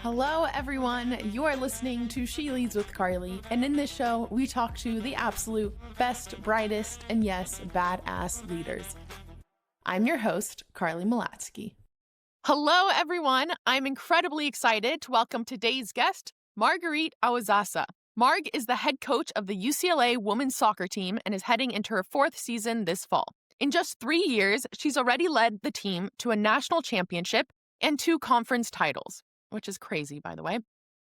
Hello, everyone. You are listening to She Leads with Carly, and in this show, we talk to the absolute best, brightest, and yes, badass leaders. I'm your host, Carly Malatsky. Hello, everyone. I'm incredibly excited to welcome today's guest, Margueritte Aozasa. Marg is the head coach of the UCLA women's soccer team and is heading into her fourth season this fall. In just 3 years, she's already led the team to a national championship and 2 conference titles, which is crazy, by the way.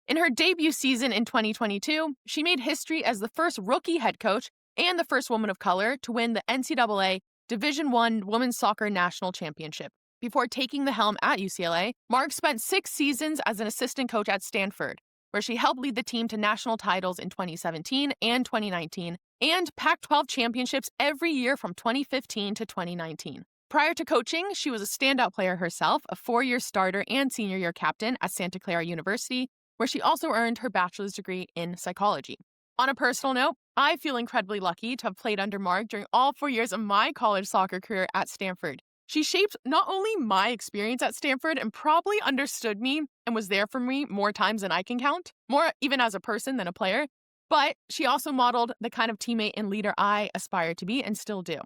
In her debut season in 2022, she made history as the first rookie head coach and the first woman of color to win the NCAA Division I Women's Soccer National Championship. Before taking the helm at UCLA, Marg spent 6 seasons as an assistant coach at Stanford, where she helped lead the team to national titles in 2017 and 2019, and Pac-12 championships every year from 2015 to 2019. Prior to coaching, she was a standout player herself, a 4-year starter and senior year captain at Santa Clara University, where she also earned her bachelor's degree in psychology. On a personal note, I feel incredibly lucky to have played under Marg during all 4 years of my college soccer career at Stanford. She shaped not only my experience at Stanford and probably understood me and was there for me more times than I can count, more even as a person than a player, but she also modeled the kind of teammate and leader I aspire to be and still do.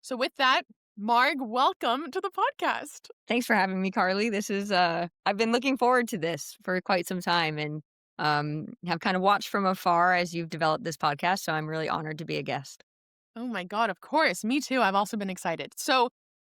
So with that, Marg, welcome to the podcast. Thanks for having me, Carly. This is, I've been looking forward to this for quite some time and have kind of watched from afar as you've developed this podcast. So I'm really honored to be a guest. Oh my God, of course. Me too. I've also been excited. So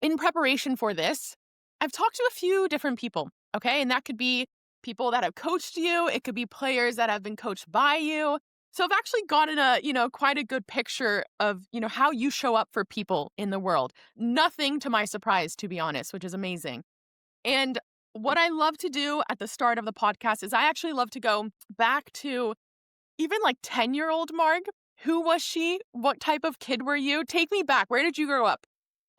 in preparation for this, I've talked to a few different people, okay? And that could be people that have coached you. It could be players that have been coached by you. So I've actually gotten quite a good picture of, how you show up for people in the world. Nothing to my surprise, to be honest, which is amazing. And what I love to do at the start of the podcast is I actually love to go back to even like 10-year-old Marg. Who was she? What type of kid were you? Take me back. Where did you grow up?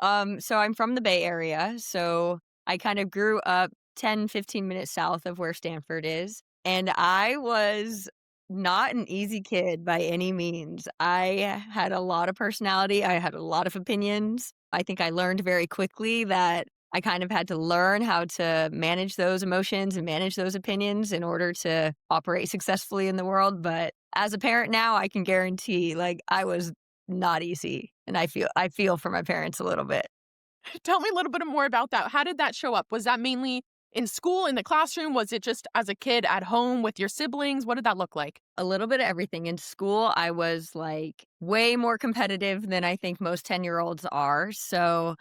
So I'm from the Bay Area. So I kind of grew up 10, 15 minutes south of where Stanford is. And I was not an easy kid by any means. I had a lot of personality. I had a lot of opinions. I think I learned very quickly that I kind of had to learn how to manage those emotions and manage those opinions in order to operate successfully in the world. But as a parent now, I can guarantee I was not easy. And I feel for my parents a little bit. Tell me a little bit more about that. How did that show up? Was that mainly in school, in the classroom? Was it just as a kid at home with your siblings? What did that look like? A little bit of everything. In school, I was way more competitive than I think most 10-year-olds are. So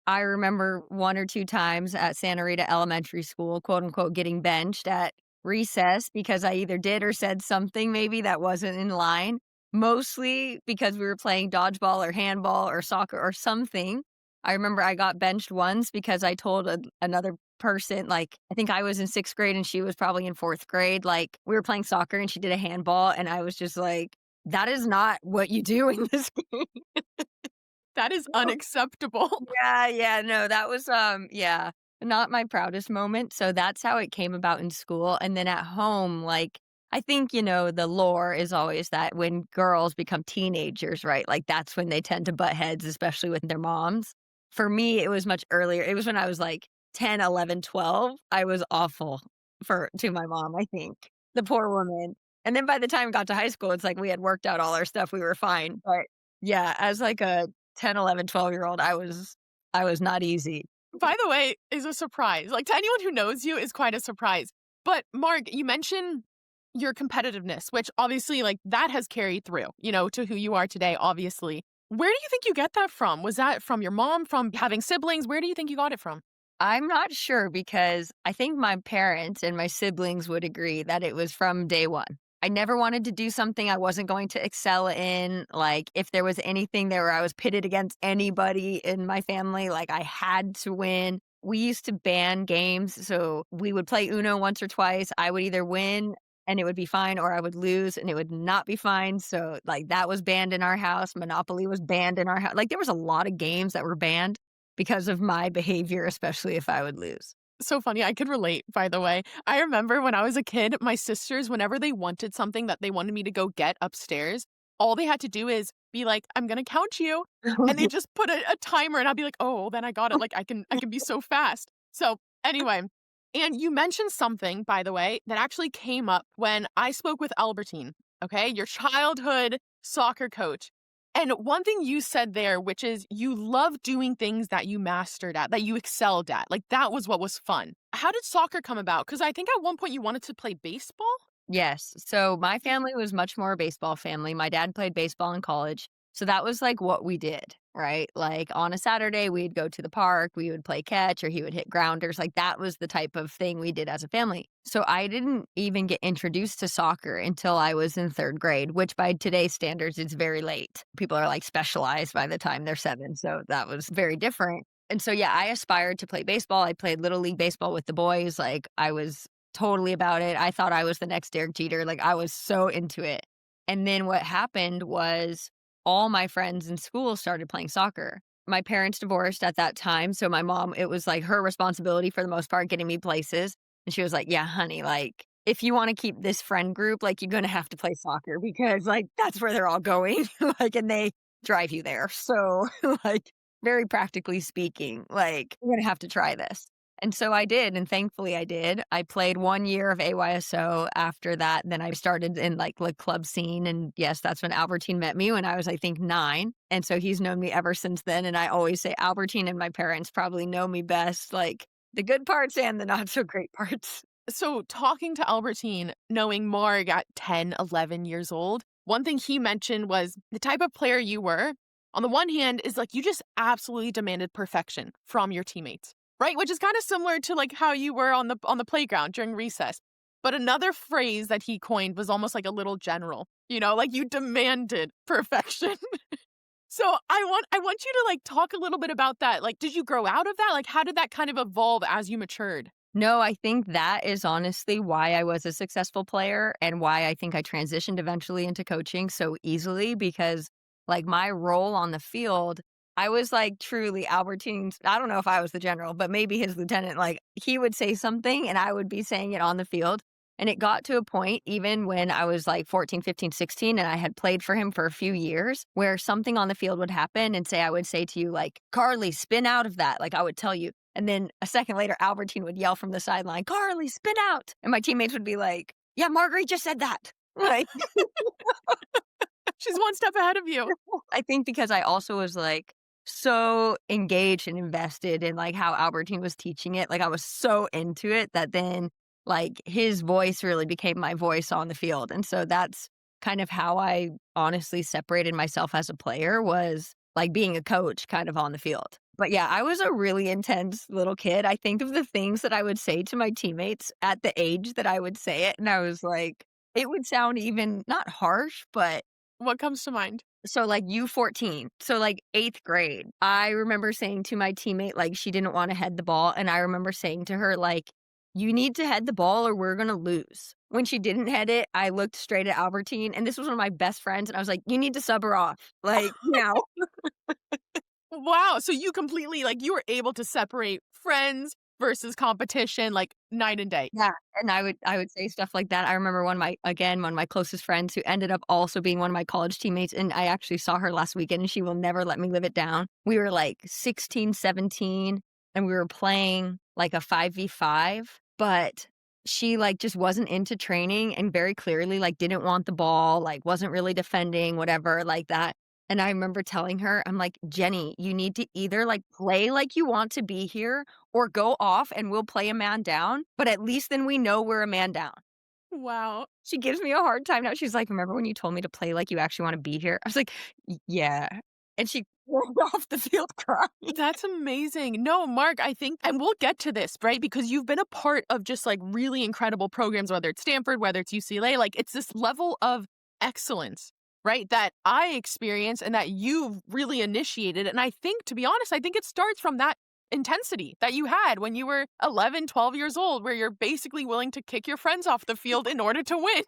I remember 1 or 2 times at Santa Rita Elementary School, quote unquote, getting benched at recess because I either did or said something maybe that wasn't in line, mostly because we were playing dodgeball or handball or soccer or something. I remember I got benched once because I told another person, I think I was in 6th grade and she was probably in 4th grade. We were playing soccer and she did a handball and I was just like, that is not what you do in this game. That is unacceptable. Yeah, no, that was, not my proudest moment. So that's how it came about in school. And then at home, I think, the lore is always that when girls become teenagers, right? That's when they tend to butt heads, especially with their moms. For me, it was much earlier. It was when I was 10, 11, 12. I was awful to my mom, I think. The poor woman. And then by the time I got to high school, it's we had worked out all our stuff. We were fine. But yeah, as a 10, 11, 12-year-old, I was not easy. By the way, is a surprise. To anyone who knows you is quite a surprise. But Marg, you mentioned your competitiveness, which obviously that has carried through, to who you are today, obviously. Where do you think you get that from? Was that from your mom, from having siblings? Where do you think you got it from? I'm not sure because I think my parents and my siblings would agree that it was from day one. I never wanted to do something I wasn't going to excel in. If there was anything there where I was pitted against anybody in my family, I had to win. We used to ban games. So we would play Uno once or twice. I would either win and it would be fine, or I would lose and it would not be fine. So that was banned in our house. Monopoly was banned in our house. There was a lot of games that were banned because of my behavior, especially if I would lose. So funny. I could relate, by the way. I remember when I was a kid, my sisters, whenever they wanted something that they wanted me to go get upstairs, all they had to do is be like, I'm going to count you. And they just put a timer and I'll be like, oh, then I got it. I can be so fast. So anyway, And you mentioned something, by the way, that actually came up when I spoke with Albertine, okay? Your childhood soccer coach. And one thing you said there, which is you love doing things that you mastered at, that you excelled at. Like that was what was fun. How did soccer come about? Because I think at one point you wanted to play baseball. Yes. So my family was much more a baseball family. My dad played baseball in college. So that was like what we did, right? Like on a Saturday, we'd go to the park, we would play catch, or he would hit grounders. Like that was the type of thing we did as a family. So I didn't even get introduced to soccer until I was in third grade, which by today's standards is very late. People are like specialized by the time they're 7. So that was very different. And so, yeah, I aspired to play baseball. I played little league baseball with the boys. Like I was totally about it. I thought I was the next Derek Jeter. Like I was so into it. And then what happened was all my friends in school started playing soccer. My parents divorced at that time. So my mom, it was like her responsibility for the most part, getting me places. And she was like, yeah, honey, like if you want to keep this friend group, like you're going to have to play soccer because like that's where they're all going. Like, and they drive you there. So like very practically speaking, like we're going to have to try this. And so I did, and thankfully I did. I played 1 year of AYSO after that. Then I started in like the club scene. And yes, that's when Albertine met me when I was, I think, 9. And so he's known me ever since then. And I always say Albertine and my parents probably know me best, like the good parts and the not so great parts. So talking to Albertine, knowing Marg at 10, 11 years old, one thing he mentioned was the type of player you were, on the one hand, is like you just absolutely demanded perfection from your teammates. Right? Which is kind of similar to like how you were on the playground during recess. But another phrase that he coined was almost like a little general, like you demanded perfection. So I want you to like talk a little bit about that. Like, did you grow out of that? Like, how did that kind of evolve as you matured? No, I think that is honestly why I was a successful player and why I think I transitioned eventually into coaching so easily because like my role on the field, I was like truly Albertine's. I don't know if I was the general, but maybe his lieutenant. Like he would say something and I would be saying it on the field. And it got to a point, even when I was like 14, 15, 16, and I had played for him for a few years, where something on the field would happen and I would say to you, like, Carly, spin out of that. Like I would tell you. And then a second later, Albertine would yell from the sideline, Carly, spin out. And my teammates would be like, yeah, Marguerite just said that. Like, she's one step ahead of you. I think because I also was like so engaged and invested in like how Albertine was teaching it. Like I was so into it that then like his voice really became my voice on the field. And so that's kind of how I honestly separated myself as a player was like being a coach kind of on the field. But yeah, I was a really intense little kid. I think of the things that I would say to my teammates at the age that I would say it. And I was like, it would sound even not harsh, but what comes to mind? So like U14, so like 8th grade, I remember saying to my teammate, like she didn't want to head the ball. And I remember saying to her, like, you need to head the ball or we're going to lose. When she didn't head it, I looked straight at Albertine and this was one of my best friends. And I was like, you need to sub her off. Like now. Wow. So you completely like you were able to separate friends versus competition like night and day. Yeah, and I would say stuff like that. I remember one of my closest friends who ended up also being one of my college teammates, and I actually saw her last weekend, and she will never let me live it down. We were, like, 16, 17, and we were playing, like, a 5v5, but she, like, just wasn't into training and very clearly, like, didn't want the ball, like, wasn't really defending, whatever, like that. And I remember telling her, I'm like, Jenny, you need to either like play like you want to be here or go off and we'll play a man down. But at least then we know we're a man down. Wow. She gives me a hard time now. She's like, remember when you told me to play like you actually want to be here? I was like, yeah. And she rolled off the field crying. That's amazing. No, Mark, I think, and we'll get to this, right? Because you've been a part of just like really incredible programs, whether it's Stanford, whether it's UCLA, like it's this level of excellence, right? That I experience and that you've really initiated. And I think, to be honest, I think it starts from that intensity that you had when you were 11, 12 years old, where you're basically willing to kick your friends off the field in order to win.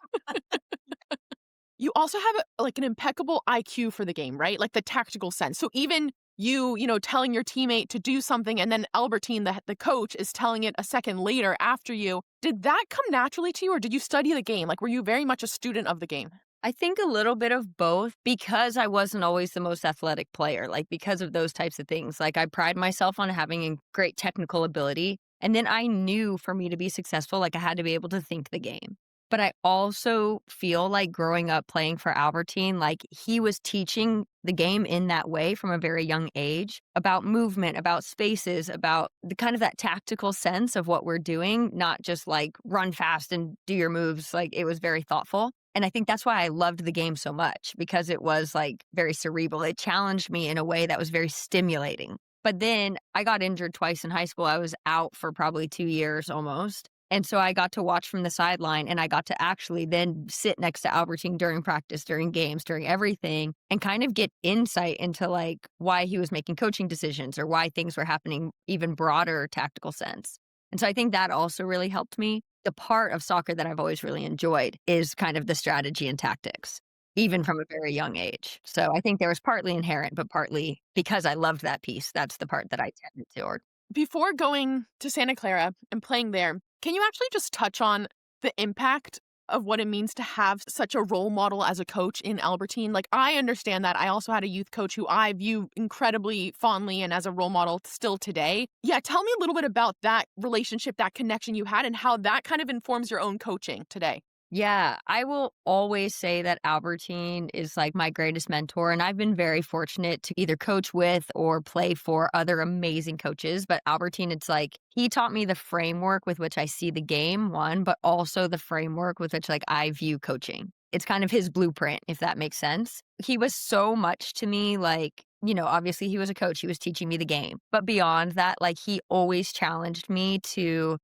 You also have like an impeccable IQ for the game, right? Like the tactical sense. So even you telling your teammate to do something and then Albertine, the coach, is telling it a second later after you. Did that come naturally to you or did you study the game? Like, were you very much a student of the game? I think a little bit of both because I wasn't always the most athletic player, like because of those types of things. Like I pride myself on having a great technical ability. And then I knew for me to be successful, like I had to be able to think the game. But I also feel like growing up playing for Albertine, like he was teaching the game in that way from a very young age about movement, about spaces, about the kind of that tactical sense of what we're doing, not just like run fast and do your moves. Like it was very thoughtful. And I think that's why I loved the game so much because it was like very cerebral. It challenged me in a way that was very stimulating. But then I got injured twice in high school. I was out for probably 2 years almost. And so I got to watch from the sideline and I got to actually then sit next to Albertine during practice, during games, during everything, and kind of get insight into like why he was making coaching decisions or why things were happening, even broader tactical sense. And so I think that also really helped me. The part of soccer that I've always really enjoyed is kind of the strategy and tactics, even from a very young age. So I think there was partly inherent, but partly because I loved that piece. That's the part that I tended toward. Before going to Santa Clara and playing there, can you actually just touch on the impact of what it means to have such a role model as a coach in Albertine? Like, I understand that. I also had a youth coach who I view incredibly fondly and as a role model still today. Yeah, tell me a little bit about that relationship, that connection you had, and how that kind of informs your own coaching today. Yeah, I will always say that Albertine is like my greatest mentor. And I've been very fortunate to either coach with or play for other amazing coaches. But Albertine, it's like he taught me the framework with which I see the game, one, but also the framework with which like I view coaching. It's kind of his blueprint, if that makes sense. He was so much to me like, obviously he was a coach, he was teaching me the game. But beyond that, like he always challenged me to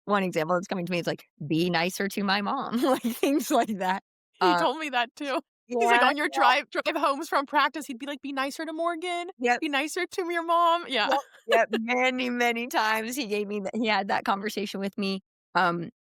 one example that's coming to me is like, be nicer to my mom, like things like that. He Uh, told me that too. He's like, yeah, on your drive homes from practice, he'd be like, be nicer to Morgan, yep, be nicer to your mom. Yeah. yep, yep. Many, many times he had that conversation with me.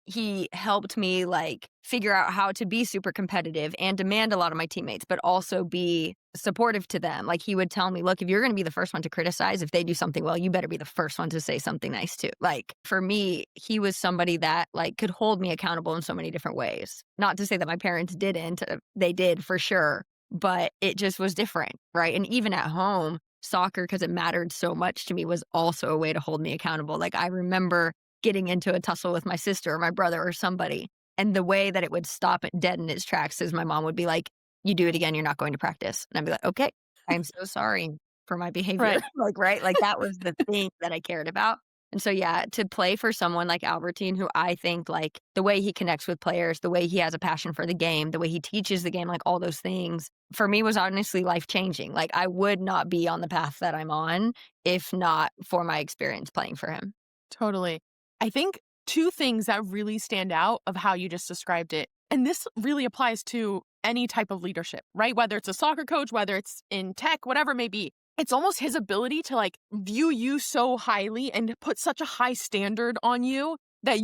He helped me like figure out how to be super competitive and demand a lot of my teammates, but also be supportive to them. Like he would tell me, look, if you're going to be the first one to criticize, if they do something well, you better be the first one to say something nice too. Like for me, he was somebody that like could hold me accountable in so many different ways. Not to say that my parents didn't, they did for sure, but it just was different. Right. And even at home, soccer, because it mattered so much to me, was also a way to hold me accountable. Like I remember getting into a tussle with my sister or my brother or somebody. And the way that it would stop it dead in its tracks is my mom would be like, you do it again, you're not going to practice. And I'd be like, okay, I'm so sorry for my behavior. Right. Like, right. Like that was the thing that I cared about. And so, yeah, to play for someone like Albertine, who I think like the way he connects with players, the way he has a passion for the game, the way he teaches the game, like all those things for me was honestly life changing. Like I would not be on the path that I'm on if not for my experience playing for him. Totally. I think two things that really stand out of how you just described it, and this really applies to any type of leadership, right? Whether it's a soccer coach, whether it's in tech, whatever it may be. It's almost his ability to like view you so highly and put such a high standard on you that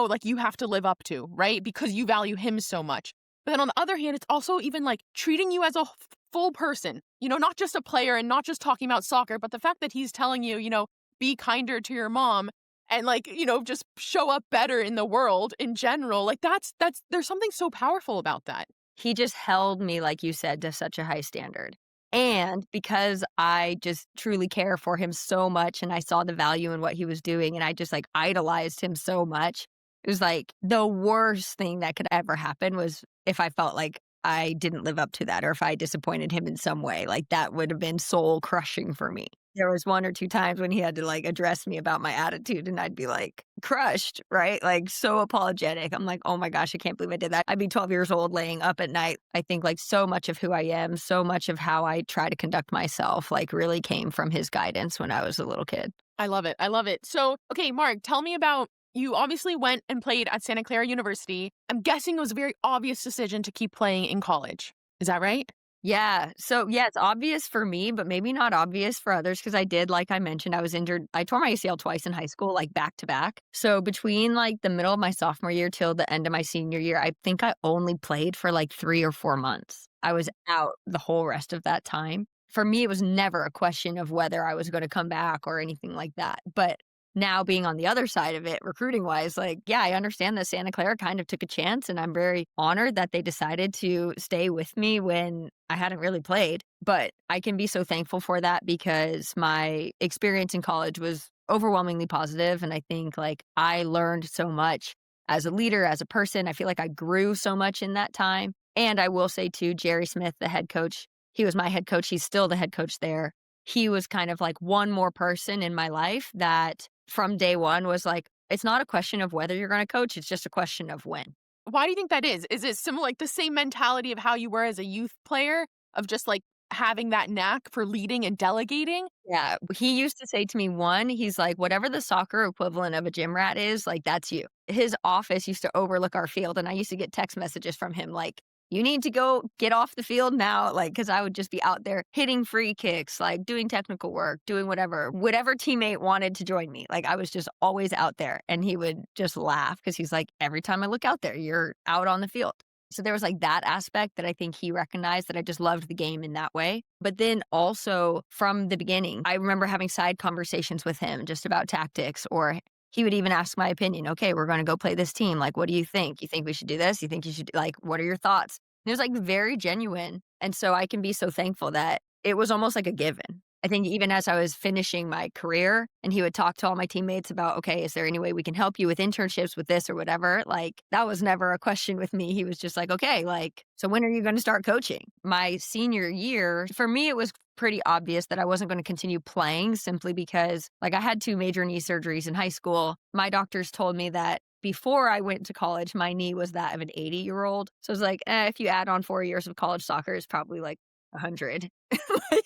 like you have to live up to, right? Because you value him so much. But then on the other hand, it's also even like treating you as a full person, not just a player and not just talking about soccer, but the fact that he's telling you, be kinder to your mom and like, just show up better in the world in general. Like that's there's something so powerful about that. He just held me, like you said, to such a high standard. And because I just truly care for him so much and I saw the value in what he was doing and I just like idolized him so much, it was like the worst thing that could ever happen was if I felt like I didn't live up to that or if I disappointed him in some way. Like that would have been soul crushing for me. There was 1 or 2 times when he had to like address me about my attitude and I'd be like crushed, right? Like so apologetic. I'm like, oh my gosh, I can't believe I did that. I'd be 12 years old laying up at night. I think like so much of who I am, so much of how I try to conduct myself, like really came from his guidance when I was a little kid. I love it. I love it. So, okay, Marg, tell me about you obviously went and played at Santa Clara University. I'm guessing it was a very obvious decision to keep playing in college. Is that right? Yeah. So, yeah, it's obvious for me, but maybe not obvious for others because I did, like I mentioned, I was injured. I tore my ACL twice in high school, like back to back. So, between like the middle of my sophomore year till the end of my senior year, I think I only played for like 3 or 4 months. I was out the whole rest of that time. For me, it was never a question of whether I was going to come back or anything like that. But now being on the other side of it, recruiting wise, like, yeah, I understand that Santa Clara kind of took a chance and I'm very honored that they decided to stay with me when I hadn't really played. But I can be so thankful for that because my experience in college was overwhelmingly positive. And I think like I learned so much as a leader, as a person. I feel like I grew so much in that time. And I will say too, Jerry Smith, the head coach, he was my head coach. He's still the head coach there. He was kind of like one more person in my life that from day one was like, it's not a question of whether you're going to coach. It's just a question of when. Why do you think that is? Is it similar, like the same mentality of how you were as a youth player, of just like having that knack for leading and delegating? Yeah. He used to say to me, one, he's like, whatever the soccer equivalent of a gym rat is, like, that's you. His office used to overlook our field. And I used to get text messages from him like, you need to go get off the field now. Like, because I would just be out there hitting free kicks, like doing technical work, doing whatever teammate wanted to join me. Like, I was just always out there. And he would just laugh because he's like, every time I look out there, you're out on the field. So there was like that aspect that I think he recognized, that I just loved the game in that way. But then also from the beginning, I remember having side conversations with him just about tactics, or he would even ask my opinion. Okay, we're going to go play this team. Like, what do you think? You think we should do this? You think you should, like, what are your thoughts? And it was like very genuine. And so I can be so thankful that it was almost like a given. I think even as I was finishing my career and he would talk to all my teammates about, okay, is there any way we can help you with internships with this or whatever? Like, that was never a question with me. He was just like, okay, like, so when are you going to start coaching? My senior year, for me, it was pretty obvious that I wasn't going to continue playing, simply because like I had 2 major knee surgeries in high school. My doctors told me that before I went to college, my knee was that of an 80-year-old. So it's like, if you add on 4 years of college soccer, it's probably like 100. Like.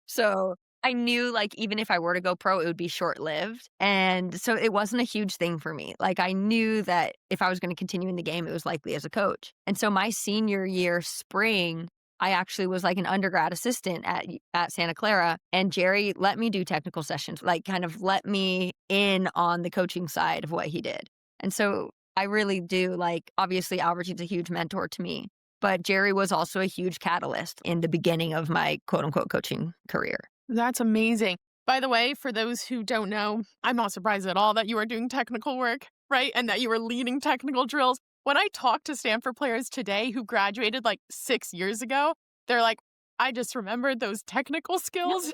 So I knew like even if I were to go pro, it would be short-lived. And so it wasn't a huge thing for me. Like, I knew that if I was going to continue in the game, it was likely as a coach. And so my senior year spring, I actually was like an undergrad assistant at Santa Clara, and Jerry let me do technical sessions, like kind of let me in on the coaching side of what he did. And so I really do, like, obviously Albertine's a huge mentor to me, but Jerry was also a huge catalyst in the beginning of my quote unquote coaching career. That's amazing. By the way, for those who don't know, I'm not surprised at all that you are doing technical work, right? And that you were leading technical drills. When I talk to Stanford players today who graduated like 6 years ago, they're like, I just remembered those technical skills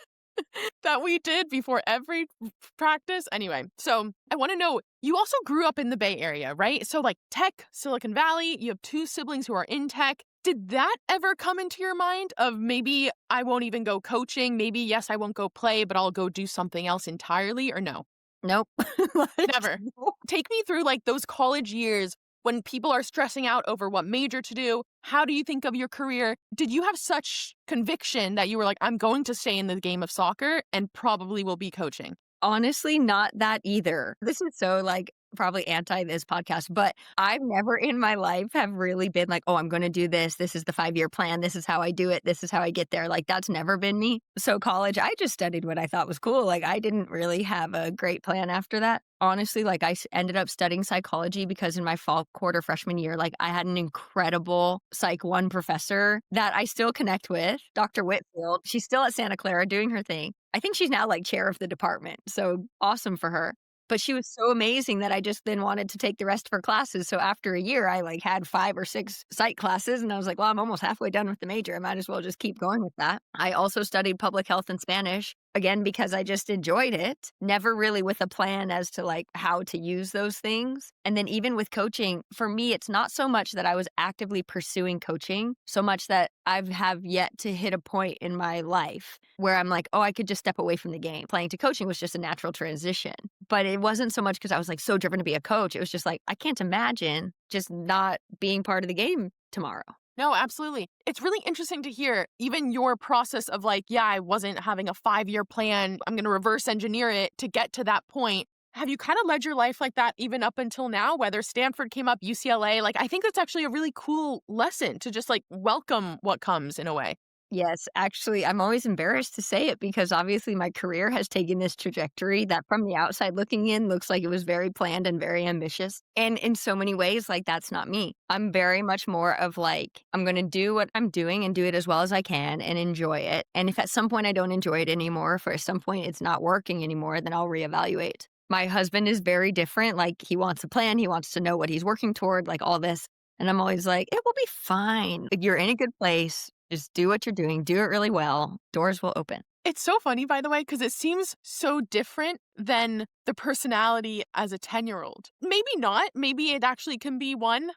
that we did before every practice. Anyway, so I want to know, you also grew up in the Bay Area, right? So like tech, Silicon Valley, you have 2 siblings who are in tech. Did that ever come into your mind of maybe I won't even go coaching? Maybe, yes, I won't go play, but I'll go do something else entirely, or no? Nope. Never. Take me through like those college years when people are stressing out over what major to do. How do you think of your career? Did you have such conviction that you were like, I'm going to stay in the game of soccer and probably will be coaching? Honestly, not that either. This is so like probably anti this podcast, but I've never in my life have really been like, oh, I'm going to do this. This is the 5-year plan. This is how I do it. This is how I get there. Like, that's never been me. So college, I just studied what I thought was cool. Like, I didn't really have a great plan after that. Honestly, like I ended up studying psychology because in my fall quarter freshman year, like I had an incredible Psych 1 professor that I still connect with, Dr. Whitfield. She's still at Santa Clara doing her thing. I think she's now like chair of the department. So awesome for her. But she was so amazing that I just then wanted to take the rest of her classes. So after a year, I like had 5 or 6 psych classes. And I was like, well, I'm almost halfway done with the major. I might as well just keep going with that. I also studied public health and Spanish, again, because I just enjoyed it. Never really with a plan as to like how to use those things. And then even with coaching, for me, it's not so much that I was actively pursuing coaching, so much that I have yet to hit a point in my life where I'm like, oh, I could just step away from the game. Playing to coaching was just a natural transition. But it wasn't so much because I was like so driven to be a coach. It was just like, I can't imagine just not being part of the game tomorrow. No, absolutely. It's really interesting to hear even your process of like, yeah, I wasn't having a 5-year plan. I'm going to reverse engineer it to get to that point. Have you kind of led your life like that even up until now, whether Stanford came up, UCLA? Like, I think that's actually a really cool lesson to just like welcome what comes in a way. Yes, actually, I'm always embarrassed to say it because obviously my career has taken this trajectory that from the outside looking in looks like it was very planned and very ambitious. And in so many ways, like that's not me. I'm very much more of like, I'm going to do what I'm doing and do it as well as I can and enjoy it. And if at some point I don't enjoy it anymore, if at some point it's not working anymore, then I'll reevaluate. My husband is very different. Like he wants a plan. He wants to know what he's working toward, like all this. And I'm always like, it will be fine. Like, you're in a good place. Just do what you're doing. Do it really well. Doors will open. It's so funny, by the way, because it seems so different than the personality as a 10-year-old. Maybe not. Maybe it actually can be one,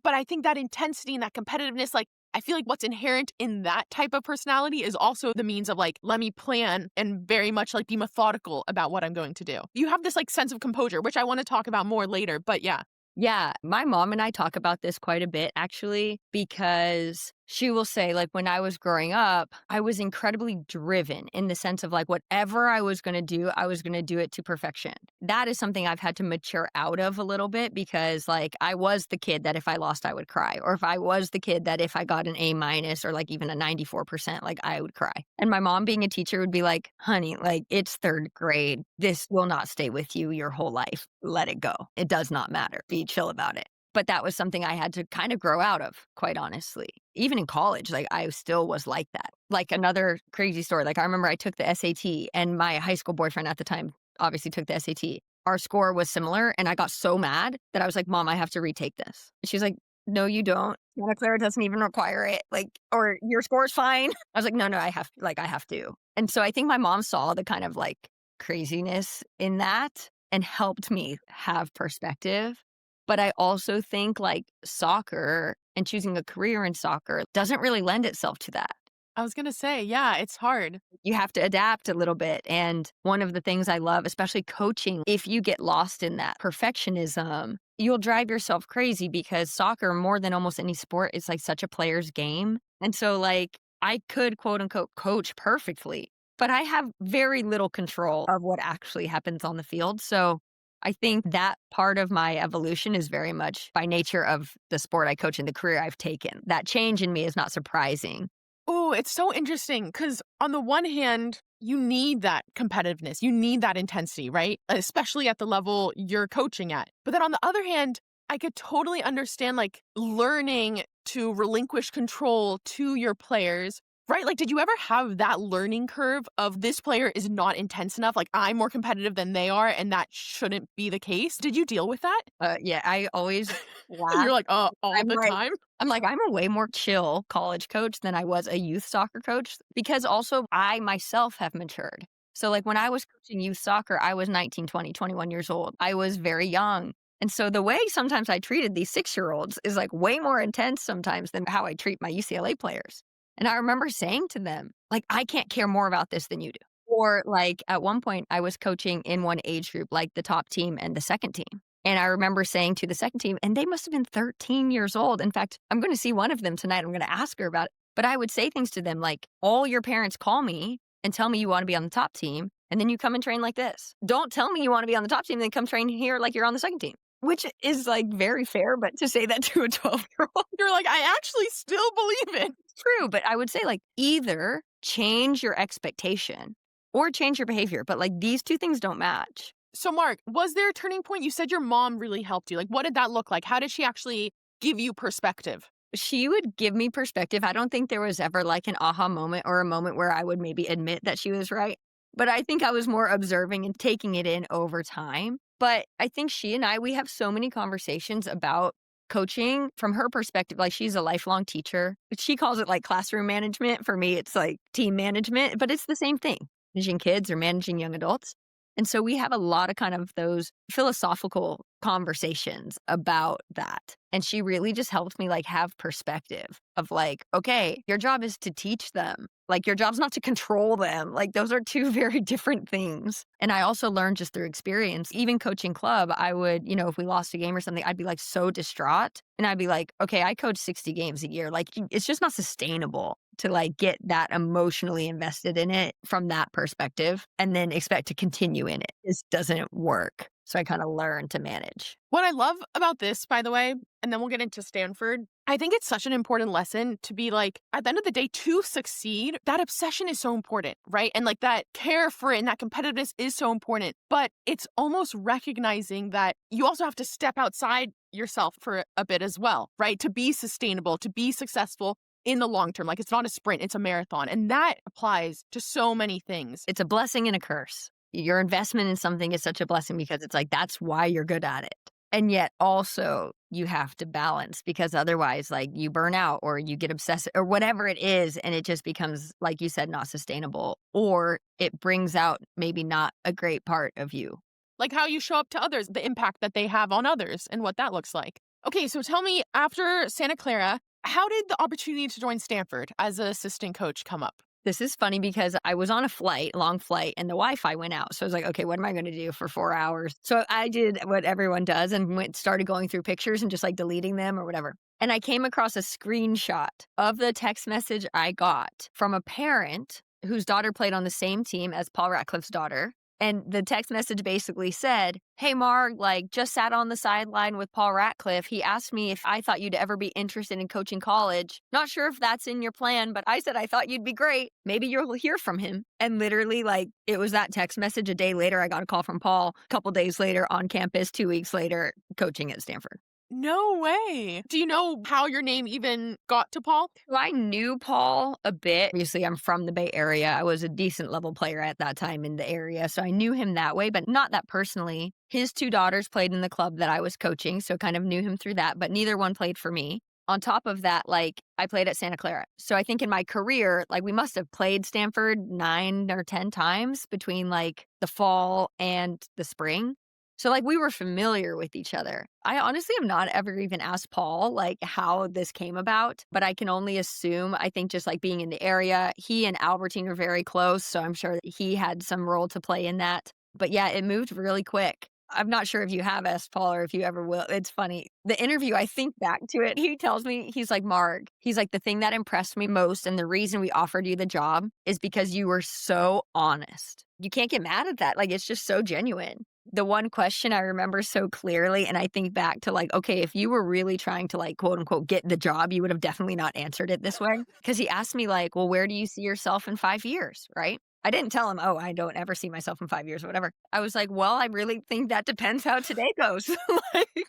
but I think that intensity and that competitiveness, like, I feel like what's inherent in that type of personality is also the means of like, let me plan and very much like be methodical about what I'm going to do. You have this like sense of composure, which I want to talk about more later, but yeah. Yeah, my mom and I talk about this quite a bit actually, because she will say, like, when I was growing up, I was incredibly driven in the sense of like, whatever I was going to do, I was going to do it to perfection. That is something I've had to mature out of a little bit because, like, I was the kid that if I lost, I would cry. Or if I was the kid that if I got an A minus or like even a 94%, like, I would cry. And my mom, being a teacher, would be like, honey, like, it's third grade. This will not stay with you your whole life. Let it go. It does not matter. Be chill about it. But that was something I had to kind of grow out of, quite honestly. Even in college, like, I still was like that. Like, another crazy story, like, I remember I took the SAT and my high school boyfriend at the time obviously took the SAT. Our score was similar and I got so mad that I was like, Mom, I have to retake this. She's like, no, you don't. Santa Clara doesn't even require it. Like, or your score's fine. I was like, no, I have to. And so I think my mom saw the kind of like craziness in that and helped me have perspective. But I also think like soccer and choosing a career in soccer doesn't really lend itself to that. I was going to say, yeah, it's hard. You have to adapt a little bit. And one of the things I love, especially coaching, if you get lost in that perfectionism, you'll drive yourself crazy because soccer, more than almost any sport, is like such a player's game. And so like I could quote unquote coach perfectly, but I have very little control of what actually happens on the field. So I think that part of my evolution is very much by nature of the sport I coach and the career I've taken. That change in me is not surprising. Oh, it's so interesting because on the one hand, you need that competitiveness. You need that intensity, right? Especially at the level you're coaching at. But then on the other hand, I could totally understand like learning to relinquish control to your players, right? Like, did you ever have that learning curve of this player is not intense enough? Like, I'm more competitive than they are, and that shouldn't be the case. Did you deal with that? Yeah, I always laugh. You're like, all I'm the like, time? I'm like, I'm a way more chill college coach than I was a youth soccer coach because also I myself have matured. So like when I was coaching youth soccer, I was 19, 20, 21 years old. I was very young. And so the way sometimes I treated these 6-year-olds is like way more intense sometimes than how I treat my UCLA players. And I remember saying to them, like, I can't care more about this than you do. Or like at one point I was coaching in one age group, like the top team and the second team. And I remember saying to the second team, and they must have been 13 years old. In fact, I'm going to see one of them tonight. I'm going to ask her about it. But I would say things to them like, all your parents call me and tell me you want to be on the top team. And then you come and train like this. Don't tell me you want to be on the top team and then come train here like you're on the second team. Which is like very fair, but to say that to a 12-year-old, You're like, I actually still believe it. True, but I would say like either change your expectation or change your behavior. But like these two things don't match. So, Marg, was there a turning point? You said your mom really helped you. Like, what did that look like? How did she actually give you perspective? She would give me perspective. I don't think there was ever like an aha moment or a moment where I would maybe admit that she was right. But I think I was more observing and taking it in over time. But I think she and we have so many conversations about coaching from her perspective. Like she's a lifelong teacher. She calls it like classroom management. For me, it's like team management, but it's the same thing, managing kids or managing young adults. And so we have a lot of kind of those philosophical conversations about that. And she really just helped me like have perspective of like, okay, your job is to teach them. Like your job's not to control them. Like those are two very different things. And I also learned just through experience, even coaching club, I would, if we lost a game or something, I'd be like so distraught. And I'd be like, okay, I coach 60 games a year. Like it's just not sustainable to like get that emotionally invested in it from that perspective and then expect to continue in it. This doesn't work. So I kind of learned to manage. What I love about this, by the way, and then we'll get into Stanford, I think it's such an important lesson to be like, at the end of the day, to succeed, that obsession is so important, right? And like that care for it and that competitiveness is so important. But it's almost recognizing that you also have to step outside yourself for a bit as well, right? To be sustainable, to be successful in the long term. Like it's not a sprint, it's a marathon. And that applies to so many things. It's a blessing and a curse. Your investment in something is such a blessing because it's like, that's why you're good at it. And yet also you have to balance because otherwise like you burn out or you get obsessive or whatever it is. And it just becomes, like you said, not sustainable, or it brings out maybe not a great part of you. Like how you show up to others, the impact that they have on others and what that looks like. Okay, so tell me, after Santa Clara, how did the opportunity to join Stanford as an assistant coach come up? This is funny because I was on a flight, long flight, and the Wi-Fi went out. So I was like, okay, what am I going to do for 4 hours? So I did what everyone does and started going through pictures and just like deleting them or whatever. And I came across a screenshot of the text message I got from a parent whose daughter played on the same team as Paul Ratcliffe's daughter. And the text message basically said, hey, Marg, like just sat on the sideline with Paul Ratcliffe. He asked me if I thought you'd ever be interested in coaching college. Not sure if that's in your plan, but I said I thought you'd be great. Maybe you'll hear from him. And literally, like, it was that text message. A day later, I got a call from Paul. A couple days later on campus, 2 weeks later, coaching at Stanford. No way. Do you know how your name even got to Paul? Well, I knew Paul a bit. Obviously, I'm from the Bay Area. I was a decent level player at that time in the area. So I knew him that way, but not that personally. His 2 daughters played in the club that I was coaching, so kind of knew him through that, but neither one played for me. On top of that, like, I played at Santa Clara. So I think in my career, like, we must have played Stanford 9 or 10 times between like the fall and the spring. So, like, we were familiar with each other. I honestly have not ever even asked Paul, like, how this came about, but I can only assume, I think just, like, being in the area, he and Albertine are very close, so I'm sure that he had some role to play in that. But, yeah, it moved really quick. I'm not sure if you have asked Paul or if you ever will. It's funny. The interview, I think back to it, he tells me, he's like, Marg, he's like, the thing that impressed me most and the reason we offered you the job is because you were so honest. You can't get mad at that. Like, it's just so genuine. The one question I remember so clearly, and I think back to like, okay, if you were really trying to like, quote unquote, get the job, you would have definitely not answered it this way. Because he asked me like, well, where do you see yourself in 5 years, right? I didn't tell him, oh, I don't ever see myself in 5 years or whatever. I was like, well, I really think that depends how today goes. like,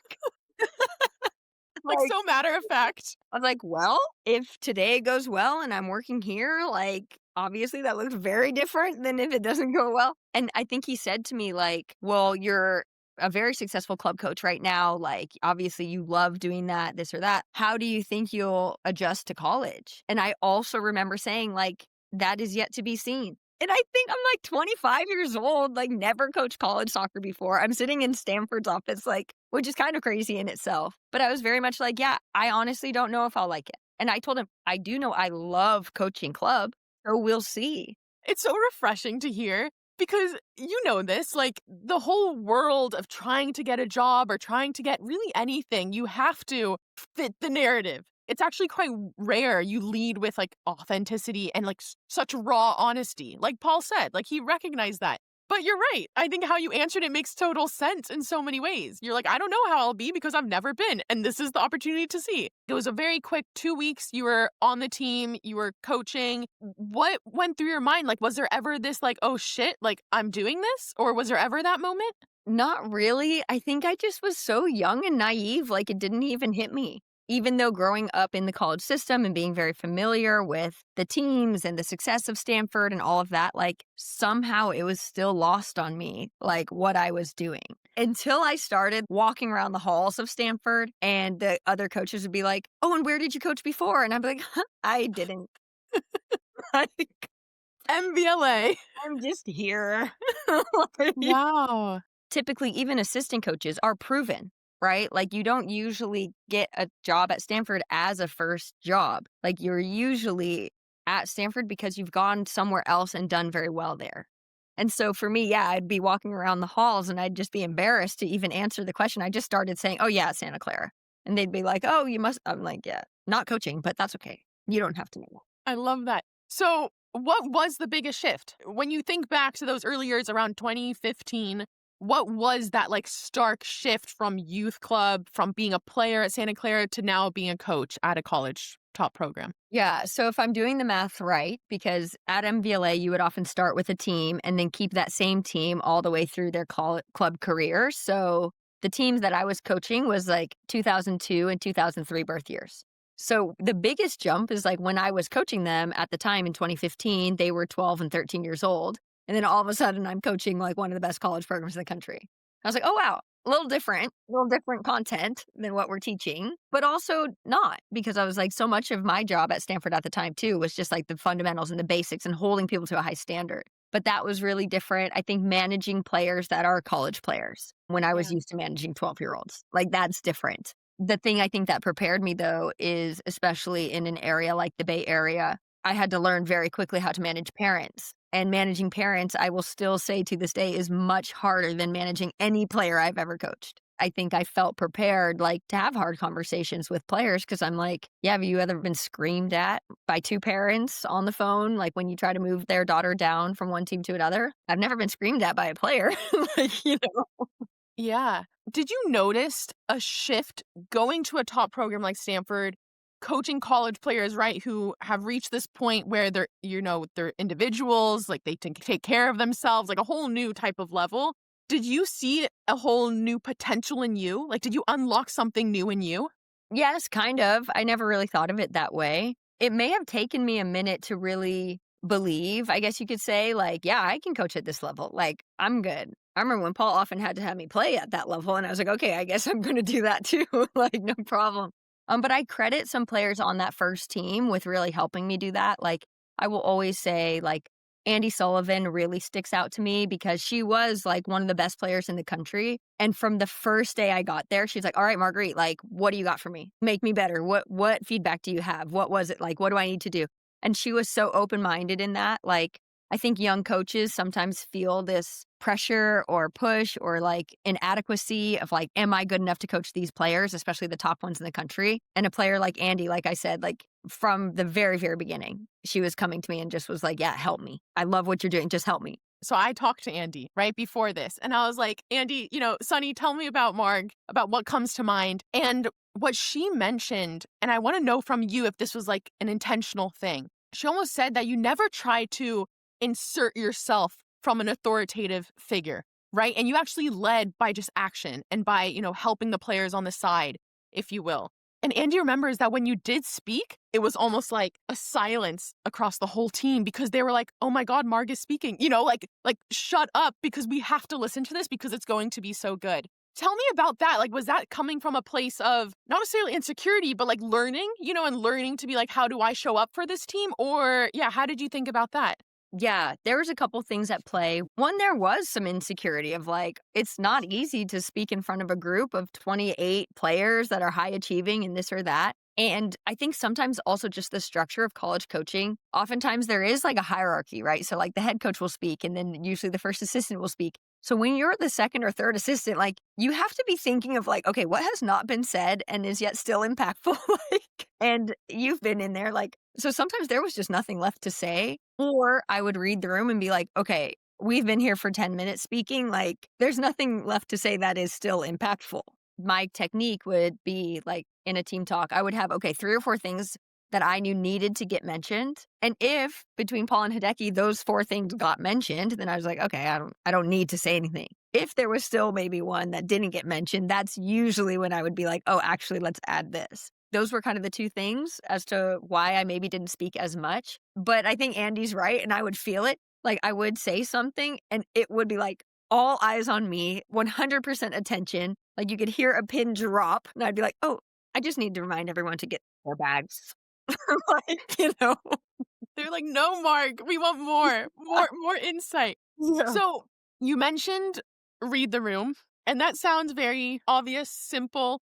Like, so matter of fact. I was like, well, if today goes well and I'm working here, like, obviously that looks very different than if it doesn't go well. And I think he said to me, like, well, you're a very successful club coach right now. Like, obviously you love doing that, this or that. How do you think you'll adjust to college? And I also remember saying, like, that is yet to be seen. And I think I'm like 25 years old, like never coached college soccer before. I'm sitting in Stanford's office, like, which is kind of crazy in itself. But I was very much like, yeah, I honestly don't know if I'll like it. And I told him, I do know I love coaching club, so we'll see. It's so refreshing to hear because you know this, like the whole world of trying to get a job or trying to get really anything, you have to fit the narrative. It's actually quite rare you lead with like authenticity and like such raw honesty. Like Paul said, like he recognized that. But you're right. I think how you answered it makes total sense in so many ways. You're like, I don't know how I'll be because I've never been. And this is the opportunity to see. It was a very quick 2 weeks. You were on the team. You were coaching. What went through your mind? Like, was there ever this like, oh shit, like I'm doing this? Or was there ever that moment? Not really. I think I just was so young and naive, like it didn't even hit me. Even though growing up in the college system and being very familiar with the teams and the success of Stanford and all of that, like somehow it was still lost on me, like what I was doing. Until I started walking around the halls of Stanford and the other coaches would be like, oh, and where did you coach before? And I'd be like, I didn't. Like, MBLA. I'm just here. Wow. Typically, even assistant coaches are proven. Right? Like you don't usually get a job at Stanford as a first job. Like you're usually at Stanford because you've gone somewhere else and done very well there. And so for me, yeah, I'd be walking around the halls and I'd just be embarrassed to even answer the question. I just started saying, oh yeah, Santa Clara. And they'd be like, oh, you must. I'm like, yeah, not coaching, but that's okay. You don't have to know that. I love that. So what was the biggest shift? When you think back to those early years around 2015, what was that like stark shift from youth club, from being a player at Santa Clara to now being a coach at a college top program? Yeah. So if I'm doing the math right, because at MVLA, you would often start with a team and then keep that same team all the way through their club career. So the teams that I was coaching was like 2002 and 2003 birth years. So the biggest jump is like when I was coaching them at the time in 2015, they were 12 and 13 years old. And then all of a sudden I'm coaching like one of the best college programs in the country. I was like, oh, wow. A little different content than what we're teaching, but also not because I was like, so much of my job at Stanford at the time too was just like the fundamentals and the basics and holding people to a high standard. But that was really different. I think managing players that are college players when I was Yeah. used to managing 12-year-olds, like that's different. The thing I think that prepared me though is especially in an area like the Bay Area, I had to learn very quickly how to manage parents. And managing parents, I will still say to this day, is much harder than managing any player I've ever coached. I think I felt prepared, like, to have hard conversations with players because I'm like, yeah, have you ever been screamed at by two parents on the phone? Like when you try to move their daughter down from one team to another? I've never been screamed at by a player. Like, Yeah. Did you notice a shift going to a top program like Stanford, coaching college players, right, who have reached this point where they're individuals, like they take care of themselves, like a whole new type of level? Did you see a whole new potential in you? Like, did you unlock something new in you? yes, kind of. I never really thought of it that way. It may have taken me a minute to really believe, I guess you could say, like, yeah, I can coach at this level. Like, I'm good. I remember when Paul often had to have me play at that level, and I was like, okay, I guess I'm going to do that too. Like, no problem. But I credit some players on that first team with really helping me do that. Like, I will always say, like, Andy Sullivan really sticks out to me because she was like one of the best players in the country. And from the first day I got there, she's like, all right, Marguerite, like, what do you got for me? Make me better. What feedback do you have? What was it like? What do I need to do? And she was so open-minded in that. Like, I think young coaches sometimes feel this pressure or push or like inadequacy of like, am I good enough to coach these players, especially the top ones in the country? And a player like Andy, like I said, like from the very, very beginning, she was coming to me and just was like, yeah, help me. I love what you're doing. Just help me. So I talked to Andy right before this, and I was like, Andy, Sonny, tell me about Marg, about what comes to mind. And what she mentioned, and I want to know from you if this was like an intentional thing. She almost said that you never try to insert yourself from an authoritative figure, right? And you actually led by just action and by, helping the players on the side, if you will. And Andy remembers that when you did speak, it was almost like a silence across the whole team because they were like, oh my God, Marg is speaking, like shut up because we have to listen to this because it's going to be so good. Tell me about that. Like, was that coming from a place of not necessarily insecurity, but like learning, and learning to be like, how do I show up for this team? Or yeah, how did you think about that? Yeah, there was a couple things at play. One, there was some insecurity of like, it's not easy to speak in front of a group of 28 players that are high achieving and this or that. And I think sometimes also just the structure of college coaching, oftentimes there is like a hierarchy, right? So like the head coach will speak and then usually the first assistant will speak. So when you're the second or third assistant, like you have to be thinking of like, okay, what has not been said and is yet still impactful? And you've been in there like, so sometimes there was just nothing left to say. Or I would read the room and be like, okay, we've been here for 10 minutes speaking. Like, there's nothing left to say that is still impactful. My technique would be like in a team talk, I would have, okay, 3 or 4 things that I knew needed to get mentioned. And if between Paul and Hideki, those 4 things got mentioned, then I was like, okay, I don't need to say anything. If there was still maybe one that didn't get mentioned, that's usually when I would be like, oh, actually, let's add this. Those were kind of the 2 things as to why I maybe didn't speak as much. But I think Andy's right, and I would feel it. Like, I would say something, and it would be like, all eyes on me, 100% attention. Like, you could hear a pin drop, and I'd be like, oh, I just need to remind everyone to get their bags. Like. They're like, no, Marg, we want more insight. Yeah. So you mentioned read the room, and that sounds very obvious, simple,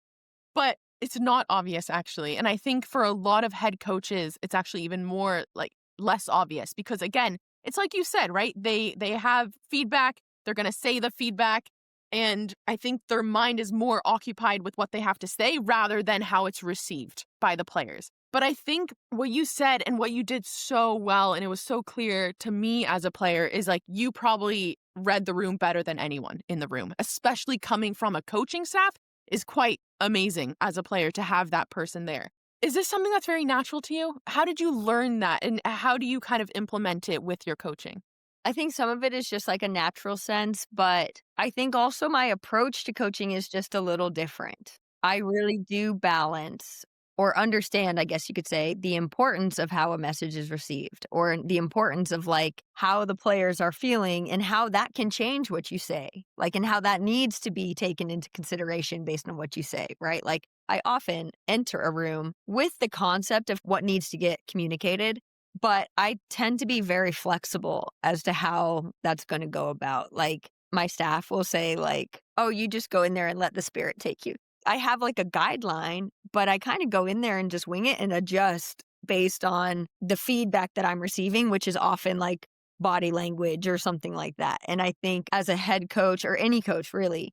but it's not obvious actually. And I think for a lot of head coaches, it's actually even more like less obvious because again, it's like you said, right? They have feedback, they're going to say the feedback, and I think their mind is more occupied with what they have to say rather than how it's received by the players. But I think what you said and what you did so well, and it was so clear to me as a player, is like you probably read the room better than anyone in the room, especially coming from a coaching staff is quite amazing as a player to have that person there. Is this something that's very natural to you? How did you learn that and how do you kind of implement it with your coaching? I think some of it is just like a natural sense, but I think also my approach to coaching is just a little different. I really do balance or understand, I guess you could say, the importance of how a message is received, or the importance of like how the players are feeling and how that can change what you say, like, and how that needs to be taken into consideration based on what you say, right? Like, I often enter a room with the concept of what needs to get communicated, but I tend to be very flexible as to how that's going to go about. Like, my staff will say, like, oh, you just go in there and let the spirit take you. I have like a guideline, but I kind of go in there and just wing it and adjust based on the feedback that I'm receiving, which is often like body language or something like that. And I think as a head coach or any coach really,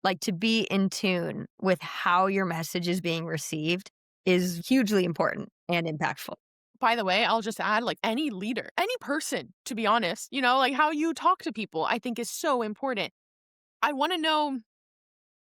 like to be in tune with how your message is being received is hugely important and impactful. By the way, I'll just add, like, any leader, any person, to be honest, like how you talk to people, I think is so important. I want to know,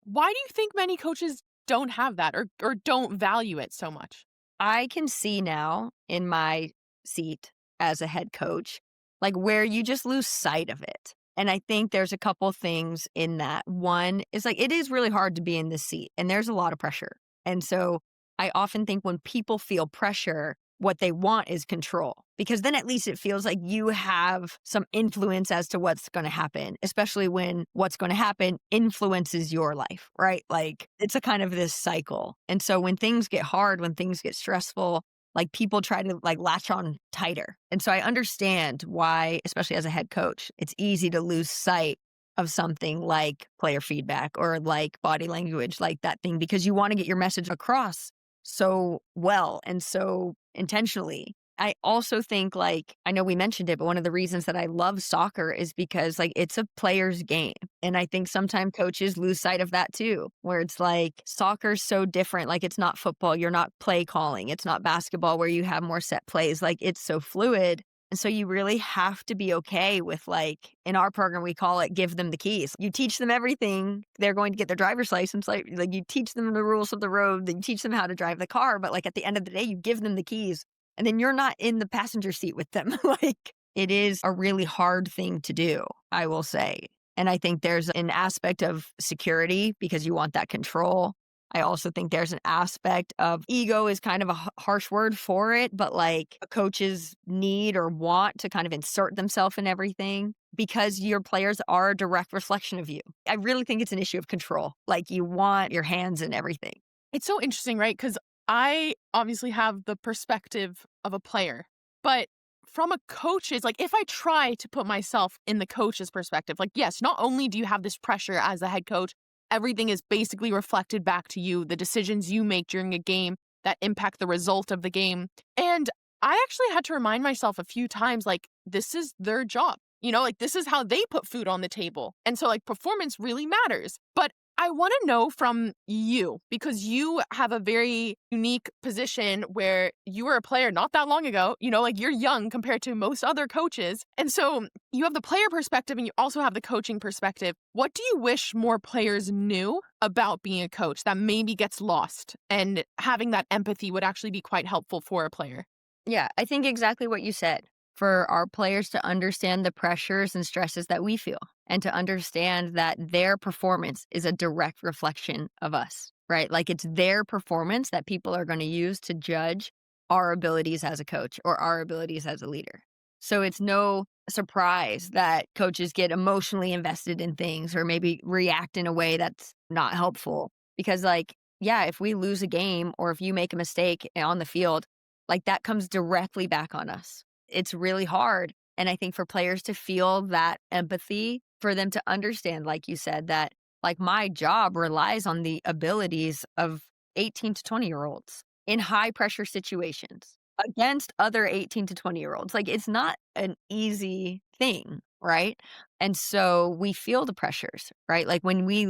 why do you think many coaches don't have that or don't value it so much? I can see now in my seat as a head coach, like where you just lose sight of it. And I think there's a couple things in that. One is like, it is really hard to be in this seat and there's a lot of pressure. And so I often think when people feel pressure, what they want is control, because then at least it feels like you have some influence as to what's going to happen, especially when what's going to happen influences your life, right? Like it's a kind of this cycle. And so when things get hard, when things get stressful, like people try to like latch on tighter. And so I understand why, especially as a head coach, it's easy to lose sight of something like player feedback or like body language, like that thing, because you want to get your message across so well and so intentionally. I also think, like, I know we mentioned it, but one of the reasons that I love soccer is because like it's a player's game. And I think sometimes coaches lose sight of that too, where it's like soccer's so different. Like it's not football. You're not play calling. It's not basketball where you have more set plays. Like it's so fluid. And so you really have to be okay with, like, in our program, we call it give them the keys. You teach them everything. They're going to get their driver's license. Like you teach them the rules of the road, then you teach them how to drive the car. But like at the end of the day, you give them the keys and then you're not in the passenger seat with them. Like it is a really hard thing to do, I will say. And I think there's an aspect of security because you want that control. I also think there's an aspect of ego is kind of a harsh word for it, but like coaches need or want to kind of insert themselves in everything because your players are a direct reflection of you. I really think it's an issue of control. Like you want your hands in everything. It's so interesting, right? Because I obviously have the perspective of a player, but from a coach's, like if I try to put myself in the coach's perspective, like, yes, not only do you have this pressure as a head coach, everything is basically reflected back to you, the decisions you make during a game that impact the result of the game. And I actually had to remind myself a few times, like, this is their job. Like this is how they put food on the table. And so like performance really matters. But I want to know from you, because you have a very unique position where you were a player not that long ago, like you're young compared to most other coaches. And so you have the player perspective and you also have the coaching perspective. What do you wish more players knew about being a coach that maybe gets lost, and having that empathy would actually be quite helpful for a player? Yeah, I think exactly what you said. For our players to understand the pressures and stresses that we feel and to understand that their performance is a direct reflection of us, right? Like it's their performance that people are going to use to judge our abilities as a coach or our abilities as a leader. So it's no surprise that coaches get emotionally invested in things or maybe react in a way that's not helpful because, like, yeah, if we lose a game or if you make a mistake on the field, like that comes directly back on us. It's really hard. And I think for players to feel that empathy, for them to understand, like you said, that like my job relies on the abilities of 18 to 20-year-olds in high pressure situations against other 18 to 20-year-olds. Like it's not an easy thing, right? And so we feel the pressures, right? Like when we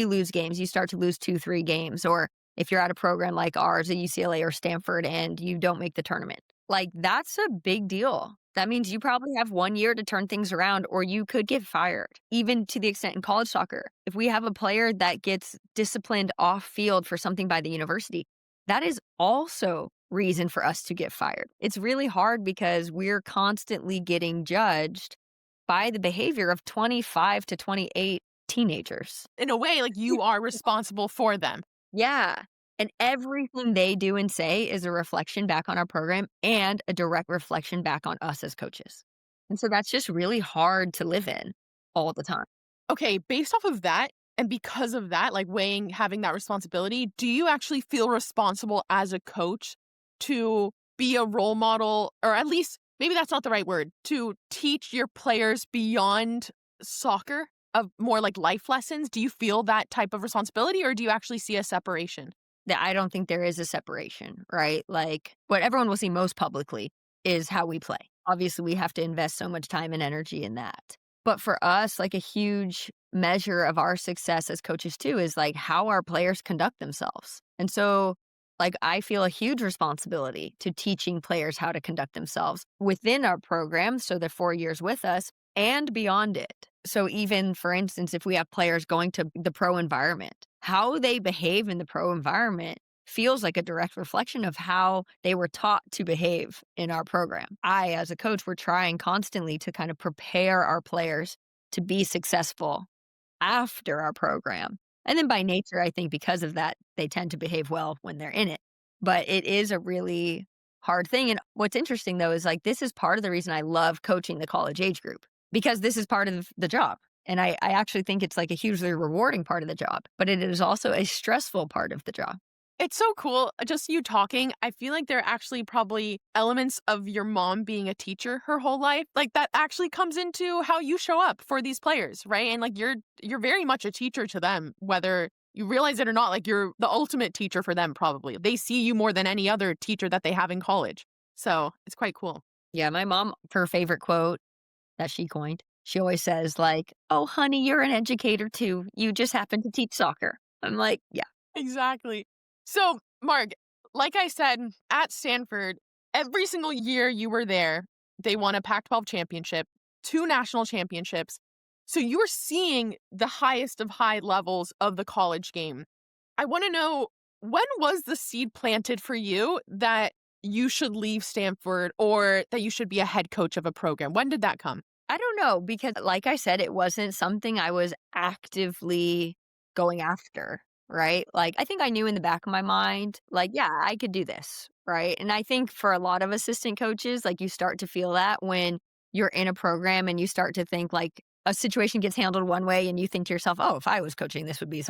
lose games, you start to lose 2-3 games, or if you're at a program like ours at UCLA or Stanford and you don't make the tournament. Like, that's a big deal. That means you probably have 1 year to turn things around, or you could get fired, even to the extent in college soccer. If we have a player that gets disciplined off field for something by the university, that is also reason for us to get fired. It's really hard because we're constantly getting judged by the behavior of 25 to 28 teenagers. In a way, like you are responsible for them. Yeah. And everything they do and say is a reflection back on our program and a direct reflection back on us as coaches. And so that's just really hard to live in all the time. Okay, based off of that, and because of that, like weighing having that responsibility, do you actually feel responsible as a coach to be a role model, or at least maybe that's not the right word, to teach your players beyond soccer of more like life lessons? Do you feel that type of responsibility, or do you actually see a separation? That I don't think there is a separation, right? Like what everyone will see most publicly is how we play. Obviously, we have to invest so much time and energy in that. But for us, like a huge measure of our success as coaches too is like how our players conduct themselves. And so like I feel a huge responsibility to teaching players how to conduct themselves within our program, so they're 4 years with us, and beyond it. So even, for instance, if we have players going to the pro environment, how they behave in the pro environment feels like a direct reflection of how they were taught to behave in our program. I, as a coach, we're trying constantly to kind of prepare our players to be successful after our program. And then by nature, I think because of that, they tend to behave well when they're in it. But it is a really hard thing. And what's interesting, though, is like this is part of the reason I love coaching the college age group, because this is part of the job. And I actually think it's like a hugely rewarding part of the job, but it is also a stressful part of the job. It's so cool. Just you talking, I feel like there are actually probably elements of your mom being a teacher her whole life. Like that actually comes into how you show up for these players, right? And like you're very much a teacher to them, whether you realize it or not. Like you're the ultimate teacher for them probably. They see you more than any other teacher that they have in college. So it's quite cool. Yeah, my mom, her favorite quote that she coined, she always says like, "Oh, honey, you're an educator too. You just happen to teach soccer." I'm like, "Yeah." Exactly. So, Marg, like I said, at Stanford, every single year you were there, they won a Pac 12 championship, two national championships. So you were seeing the highest of high levels of the college game. I want to know, when was the seed planted for you that you should leave Stanford or that you should be a head coach of a program? When did that come? I don't know, because like I said, it wasn't something I was actively going after, right? Like I think I knew in the back of my mind, like, yeah, I could do this, right? And I think for a lot of assistant coaches, like you start to feel that when you're in a program and you start to think like a situation gets handled one way and you think to yourself, "Oh, if I was coaching, this would be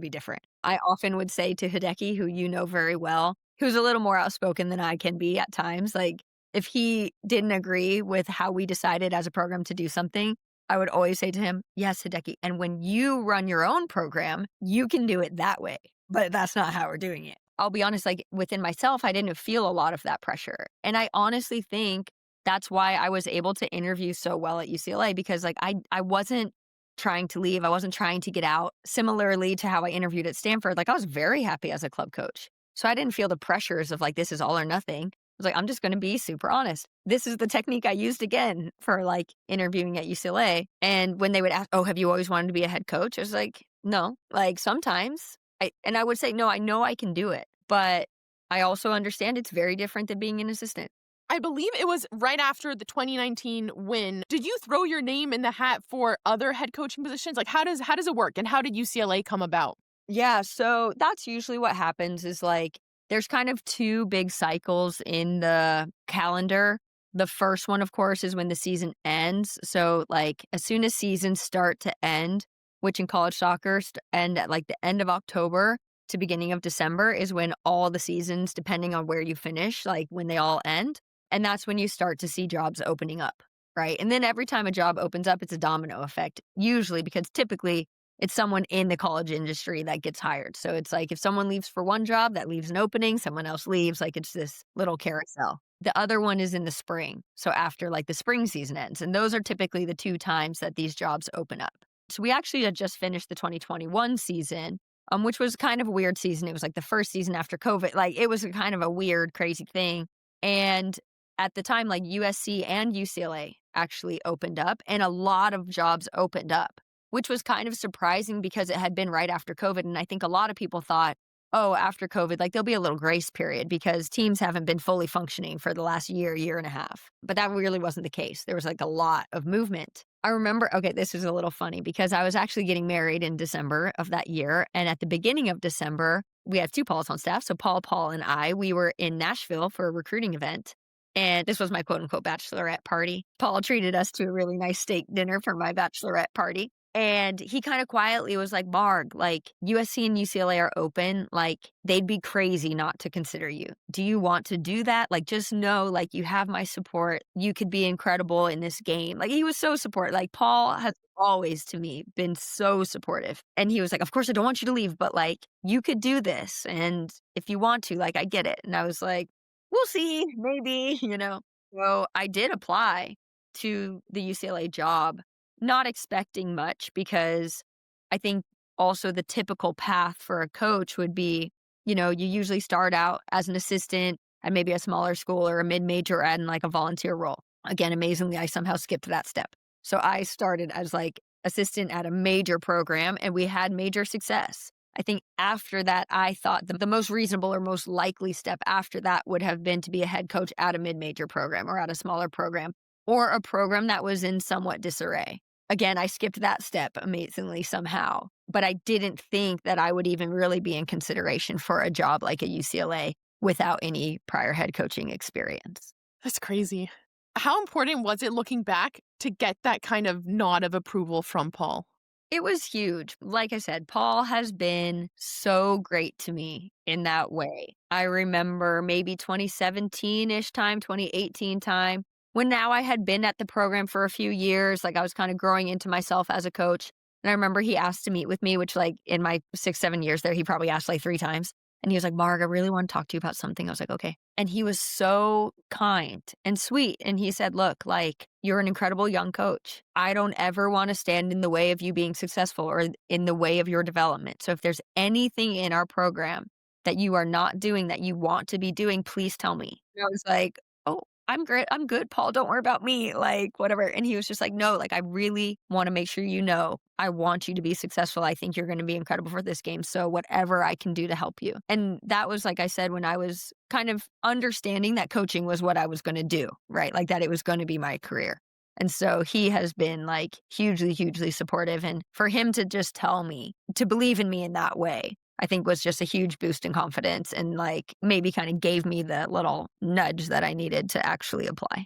different." I often would say to Hideki, who you know very well, who's a little more outspoken than I can be at times, like if he didn't agree with how we decided as a program to do something, I would always say to him, "Yes, Hideki, and when you run your own program, you can do it that way, but that's not how we're doing it." I'll be honest, like within myself, I didn't feel a lot of that pressure. And I honestly think that's why I was able to interview so well at UCLA, because like I wasn't trying to leave. I wasn't trying to get out. Similarly to how I interviewed at Stanford, like I was very happy as a club coach. So I didn't feel the pressures of like, this is all or nothing. I was like, I'm just going to be super honest. This is the technique I used again for like interviewing at UCLA. And when they would ask, "Oh, have you always wanted to be a head coach?" I was like, "No." Like sometimes and I would say, "No, I know I can do it." But I also understand it's very different than being an assistant. I believe it was right after the 2019 win. Did you throw your name in the hat for other head coaching positions? Like how does it work, and how did UCLA come about? Yeah, so that's usually what happens is like there's kind of two big cycles in the calendar. The first one, of course, is when the season ends. So, like, as soon as seasons start to end, which in college soccer end at like the end of October to beginning of December, is when all the seasons, depending on where you finish, like when they all end. And that's when you start to see jobs opening up, right? And then every time a job opens up, it's a domino effect, usually because typically it's someone in the college industry that gets hired. So it's like if someone leaves for one job, that leaves an opening, someone else leaves, like it's this little carousel. The other one is in the spring. So after like the spring season ends. And those are typically the two times that these jobs open up. So we actually had just finished the 2021 season, which was kind of a weird season. It was like the first season after COVID. Like it was a kind of a weird, crazy thing. And at the time, like USC and UCLA actually opened up and a lot of jobs opened up, which was kind of surprising because it had been right after COVID. And I think a lot of people thought, oh, after COVID, like there'll be a little grace period because teams haven't been fully functioning for the last year, year and a half. But that really wasn't the case. There was like a lot of movement. I remember, okay, this is a little funny because I was actually getting married in December of that year. And at the beginning of December, we had two Pauls on staff. So Paul, and I, we were in Nashville for a recruiting event. And this was my quote unquote bachelorette party. Paul treated us to a really nice steak dinner for my bachelorette party. And he kind of quietly was like, Marg, like USC and UCLA are open. Like they'd be crazy not to consider you. Do you want to do that? Like, just know, like, you have my support. You could be incredible in this game. Like, he was so supportive. Like, Paul has always to me been so supportive. And he was like, of course, I don't want you to leave, but like, you could do this. And if you want to, like, I get it. And I was like, we'll see, maybe, you know? So I did apply to the UCLA job, not expecting much because I think also the typical path for a coach would be, you know, you usually start out as an assistant at maybe a smaller school or a mid-major and like a volunteer role. Again, amazingly, I somehow skipped that step. So I started as like assistant at a major program and we had major success. I think after that, I thought the most reasonable or most likely step after that would have been to be a head coach at a mid-major program or at a smaller program or a program that was in somewhat disarray. Again, I skipped that step amazingly somehow, but I didn't think that I would even really be in consideration for a job like at UCLA without any prior head coaching experience. That's crazy. How important was it looking back to get that kind of nod of approval from Paul? It was huge. Like I said, Paul has been so great to me in that way. I remember maybe 2017-ish time, 2018 time, when now I had been at the program for a few years, like I was kind of growing into myself as a coach. And I remember he asked to meet with me, which like in my 6, 7 years there, he probably asked like 3 times. And he was like, Marg, I really want to talk to you about something. I was like, okay. And he was so kind and sweet. And he said, look, like, you're an incredible young coach. I don't ever want to stand in the way of you being successful or in the way of your development. So if there's anything in our program that you are not doing that you want to be doing, please tell me. And I was like, oh, I'm great. I'm good, Paul. Don't worry about me. Like, whatever. And he was just like, no, like, I really want to make sure you know, I want you to be successful. I think you're going to be incredible for this game. So whatever I can do to help you. And that was, like I said, when I was kind of understanding that coaching was what I was going to do, right? Like that it was going to be my career. And so he has been like hugely, hugely supportive. And for him to just tell me, to believe in me in that way, I think was just a huge boost in confidence and like maybe kind of gave me the little nudge that I needed to actually apply.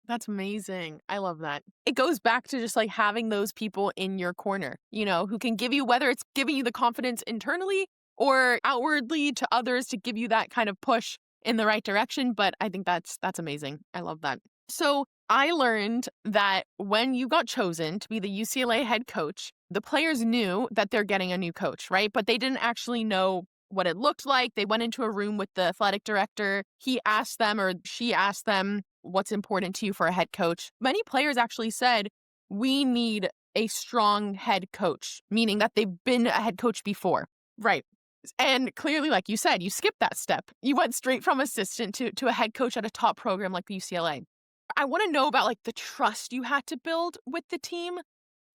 That's amazing. I love that. It goes back to just like having those people in your corner, you know, who can give you, whether it's giving you the confidence internally or outwardly to others to give you that kind of push in the right direction. But I think that's amazing. I love that. So I learned that when you got chosen to be the UCLA head coach, the players knew that they're getting a new coach, right? But they didn't actually know what it looked like. They went into a room with the athletic director. He asked them or she asked them, what's important to you for a head coach? Many players actually said, we need a strong head coach, meaning that they've been a head coach before. Right. And clearly, like you said, you skipped that step. You went straight from assistant to a head coach at a top program like the UCLA. I want to know about like the trust you had to build with the team.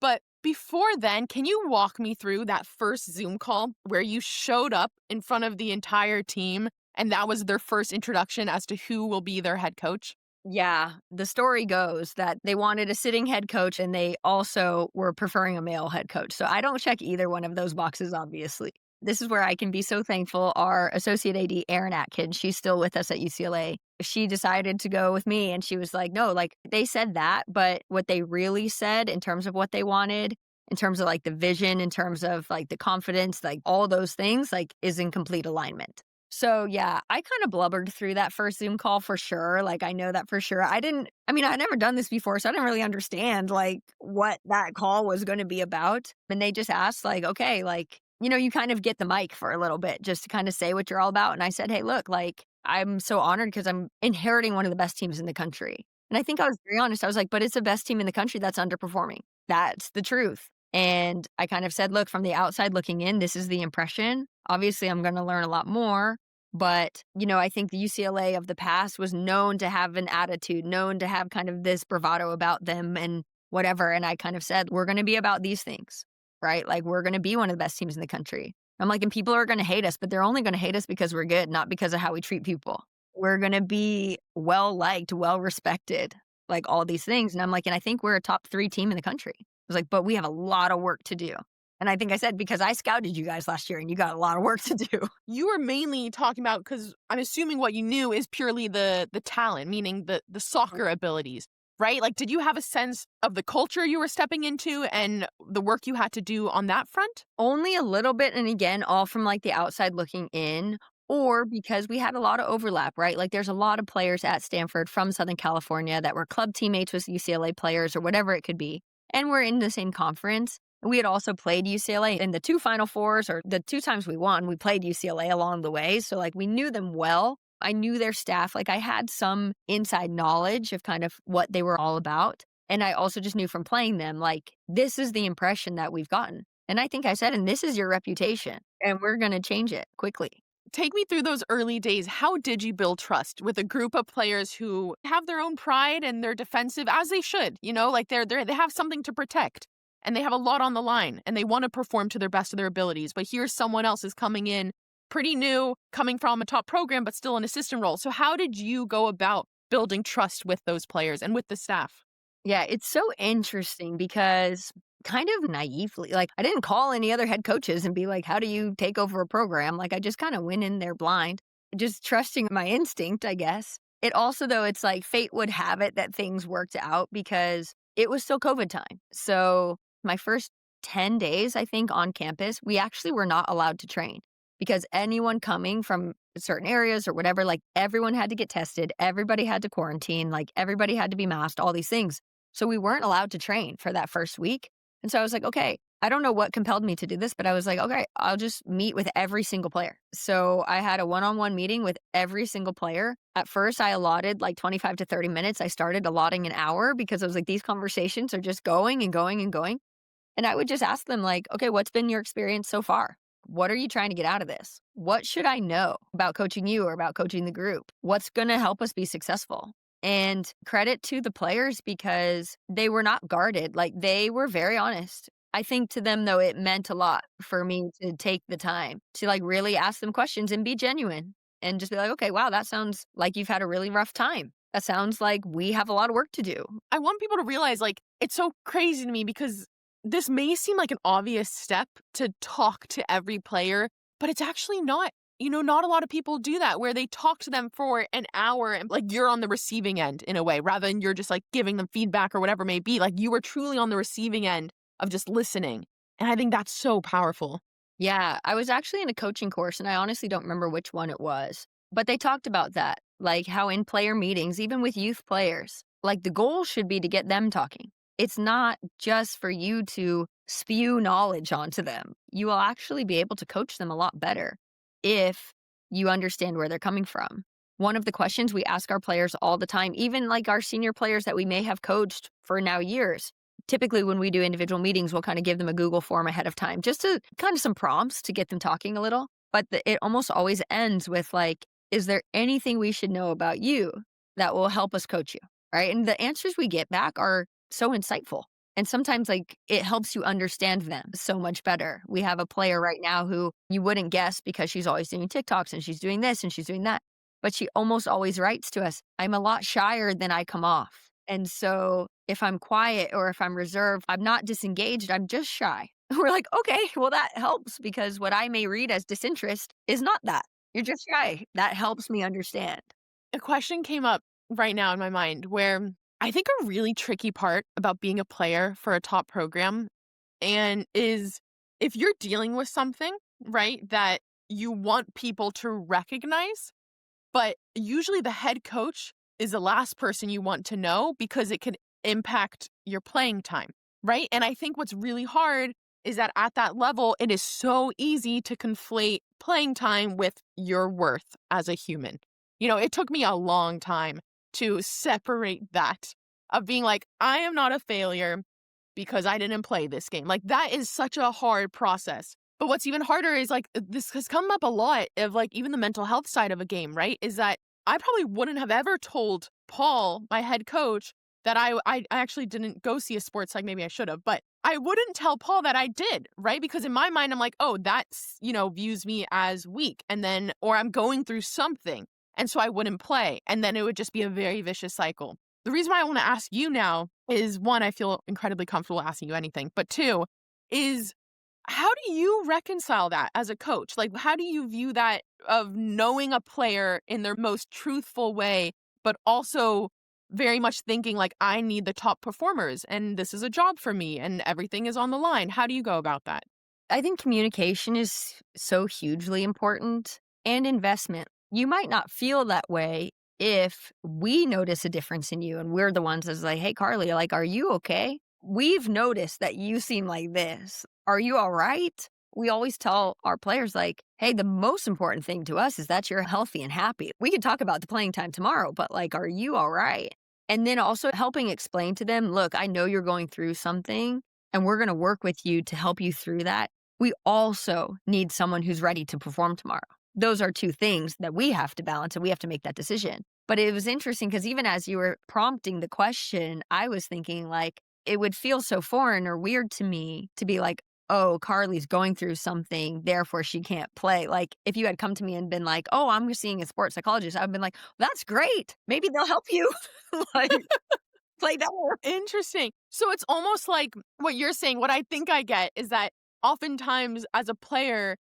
But before then, can you walk me through that first Zoom call where you showed up in front of the entire team and that was their first introduction as to who will be their head coach? Yeah, the story goes that they wanted a sitting head coach and they also were preferring a male head coach. So I don't check either one of those boxes, obviously. This is where I can be so thankful. Our associate AD, Erin Atkins, she's still with us at UCLA. She decided to go with me and she was like, no, like they said that, but what they really said in terms of what they wanted, in terms of like the vision, in terms of like the confidence, like all those things, like is in complete alignment. So yeah, I kind of blubbered through that first Zoom call for sure. Like I know that for sure. I had never done this before, so I didn't really understand like what that call was going to be about. And they just asked like, okay, like, you know, you kind of get the mic for a little bit just to kind of say what you're all about. And I said, hey, look, like I'm so honored because I'm inheriting one of the best teams in the country. And I think I was very honest. I was like, but it's the best team in the country that's underperforming. That's the truth. And I kind of said, look, from the outside looking in, this is the impression. Obviously, I'm going to learn a lot more. But, you know, I think the UCLA of the past was known to have an attitude, known to have kind of this bravado about them and whatever. And I kind of said, we're going to be about these things, right? Like, we're going to be one of the best teams in the country. I'm like, and people are going to hate us, but they're only going to hate us because we're good, not because of how we treat people. We're going to be well-liked, well-respected. like all these things. And I'm like, and I think we're a top 3 team in the country. I was like, but we have a lot of work to do. And I think I said, because I scouted you guys last year and you got a lot of work to do. You were mainly talking about, because I'm assuming what you knew is purely the talent, meaning the soccer abilities, right? Like, did you have a sense of the culture you were stepping into and the work you had to do on that front? Only a little bit. And again, all from like the outside looking in, or because we had a lot of overlap, right? Like there's a lot of players at Stanford from Southern California that were club teammates with UCLA players or whatever it could be. And we're in the same conference. We had also played UCLA in the 2 Final Fours, or the 2 times we won, we played UCLA along the way. So like we knew them well. I knew their staff. Like I had some inside knowledge of kind of what they were all about. And I also just knew from playing them, like, this is the impression that we've gotten. And I think I said, and this is your reputation, and we're going to change it quickly. Take me through those early days. How did you build trust with a group of players who have their own pride and they're defensive, as they should, like they have something to protect and they have a lot on the line and they want to perform to their best of their abilities. But here's someone else is coming in pretty new, coming from a top program, but still an assistant role. So how did you go about building trust with those players and with the staff? Yeah, it's so interesting because kind of naively, like I didn't call any other head coaches and be like, how do you take over a program? Like I just kind of went in there blind, just trusting my instinct, I guess. It also, though, it's like fate would have it that things worked out because it was still COVID time. So my first 10 days, I think, on campus, we actually were not allowed to train because anyone coming from certain areas or whatever, like everyone had to get tested. Everybody had to quarantine, like everybody had to be masked, all these things. So we weren't allowed to train for that first week. And so I was like, okay, I don't know what compelled me to do this, but I was like, okay, I'll just meet with every single player. So I had a one-on-one meeting with every single player. At first, I allotted like 25 to 30 minutes. I started allotting an hour because I was like, these conversations are just going and going and going. And I would just ask them like, okay, what's been your experience so far? What are you trying to get out of this? What should I know about coaching you or about coaching the group? What's going to help us be successful? And credit to the players because they were not guarded. Like they were very honest. I think to them, though, it meant a lot for me to take the time to like really ask them questions and be genuine and just be like, okay, wow, that sounds like you've had a really rough time. That sounds like we have a lot of work to do. I want people to realize like it's so crazy to me because this may seem like an obvious step to talk to every player, but it's actually not. Not a lot of people do that where they talk to them for an hour and like you're on the receiving end in a way rather than you're just like giving them feedback or whatever it may be. Like you were truly on the receiving end of just listening. And I think that's so powerful. Yeah, I was actually in a coaching course and I honestly don't remember which one it was, but they talked about that, like how in player meetings, even with youth players, like the goal should be to get them talking. It's not just for you to spew knowledge onto them. You will actually be able to coach them a lot better if you understand where they're coming from. One of the questions we ask our players all the time, even like our senior players that we may have coached for now years, typically when we do individual meetings, we'll kind of give them a Google form ahead of time, just to kind of some prompts to get them talking a little. But it almost always ends with like, is there anything we should know about you that will help us coach you? Right. And the answers we get back are so insightful. And sometimes like it helps you understand them so much better. We have a player right now who you wouldn't guess because she's always doing TikToks and she's doing this and she's doing that. But she almost always writes to us, I'm a lot shyer than I come off. And so if I'm quiet or if I'm reserved, I'm not disengaged, I'm just shy. We're like, okay, well, that helps because what I may read as disinterest is not that. You're just shy. That helps me understand. A question came up right now in my mind where I think a really tricky part about being a player for a top program and is if you're dealing with something, right, that you want people to recognize, but usually the head coach is the last person you want to know because it can impact your playing time, right? And I think what's really hard is that at that level, it is so easy to conflate playing time with your worth as a human. It took me a long time to separate that of being like, I am not a failure because I didn't play this game. Like that is such a hard process. But what's even harder is like, this has come up a lot of like even the mental health side of a game, right? Is that I probably wouldn't have ever told Paul, my head coach, that I actually didn't go see a sports psych. Maybe I should have, but I wouldn't tell Paul that I did, right? Because in my mind, I'm like, oh, that's, views me as weak. And then, or I'm going through something. And so I wouldn't play. And then it would just be a very vicious cycle. The reason why I want to ask you now is one, I feel incredibly comfortable asking you anything, but two is how do you reconcile that as a coach? Like, how do you view that of knowing a player in their most truthful way, but also very much thinking like, I need the top performers and this is a job for me and everything is on the line? How do you go about that? I think communication is so hugely important and investment. You might not feel that way if we notice a difference in you and we're the ones that's like, hey, Carly, like, are you okay? We've noticed that you seem like this. Are you all right? We always tell our players, like, hey, the most important thing to us is that you're healthy and happy. We can talk about the playing time tomorrow, but like, are you all right? And then also helping explain to them, look, I know you're going through something and we're going to work with you to help you through that. We also need someone who's ready to perform tomorrow. Those are two things that we have to balance and we have to make that decision. But it was interesting because even as you were prompting the question, I was thinking like it would feel so foreign or weird to me to be like, oh, Carly's going through something, therefore she can't play. Like if you had come to me and been like, oh, I'm seeing a sports psychologist, I've been like, that's great. Maybe they'll help you like play better. Interesting. So it's almost like what you're saying, what I think I get is that oftentimes as a player,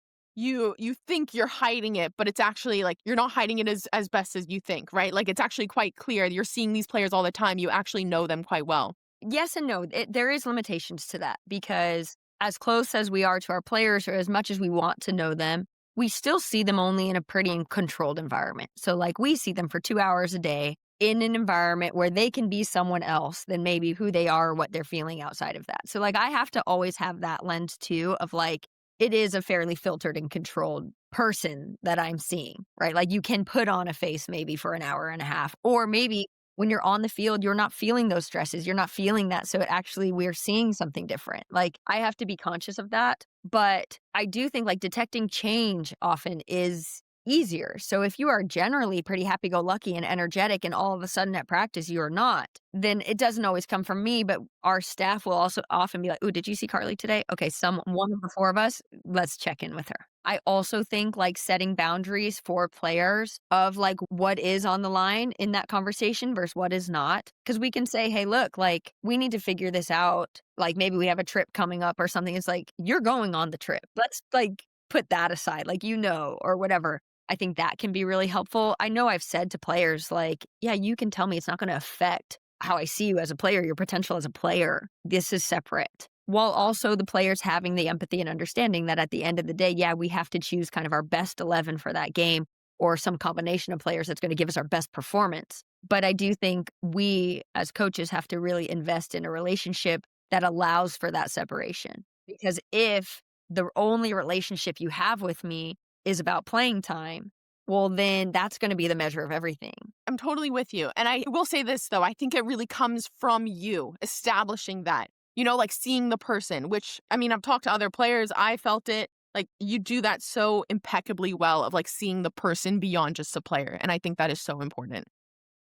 you think you're hiding it, but it's actually like you're not hiding it as best as you think, right? Like it's actually quite clear. You're seeing these players all the time. You actually know them quite well. Yes and no. There is limitations to that because as close as we are to our players or as much as we want to know them, we still see them only in a pretty controlled environment. So like we see them for 2 hours a day in an environment where they can be someone else than maybe who they are or what they're feeling outside of that. So like I have to always have that lens too of like it is a fairly filtered and controlled person that I'm seeing, right? Like you can put on a face maybe for an hour and a half, or maybe when you're on the field, you're not feeling those stresses. You're not feeling that. So it actually, we're seeing something different. Like I have to be conscious of that. But I do think like detecting change often is easier. So if you are generally pretty happy go lucky and energetic and all of a sudden at practice you're not, then it doesn't always come from me, but our staff will also often be like, "Oh, did you see Carly today? Okay, one of the four of us, let's check in with her." I also think like setting boundaries for players of like what is on the line in that conversation versus what is not. Because we can say, hey, look, like we need to figure this out. Like maybe we have a trip coming up or something. It's like, you're going on the trip. Let's like put that aside, like, or whatever. I think that can be really helpful. I know I've said to players like, yeah, you can tell me it's not going to affect how I see you as a player, your potential as a player. This is separate. While also the players having the empathy and understanding that at the end of the day, yeah, we have to choose kind of our best 11 for that game or some combination of players that's going to give us our best performance. But I do think we as coaches have to really invest in a relationship that allows for that separation. Because if the only relationship you have with me is about playing time, well, then that's going to be the measure of everything. I'm totally with you. And I will say this, though. I think it really comes from you establishing that, like seeing the person, which, I mean, I've talked to other players. I felt it. Like you do that so impeccably well of like seeing the person beyond just a player. And I think that is so important.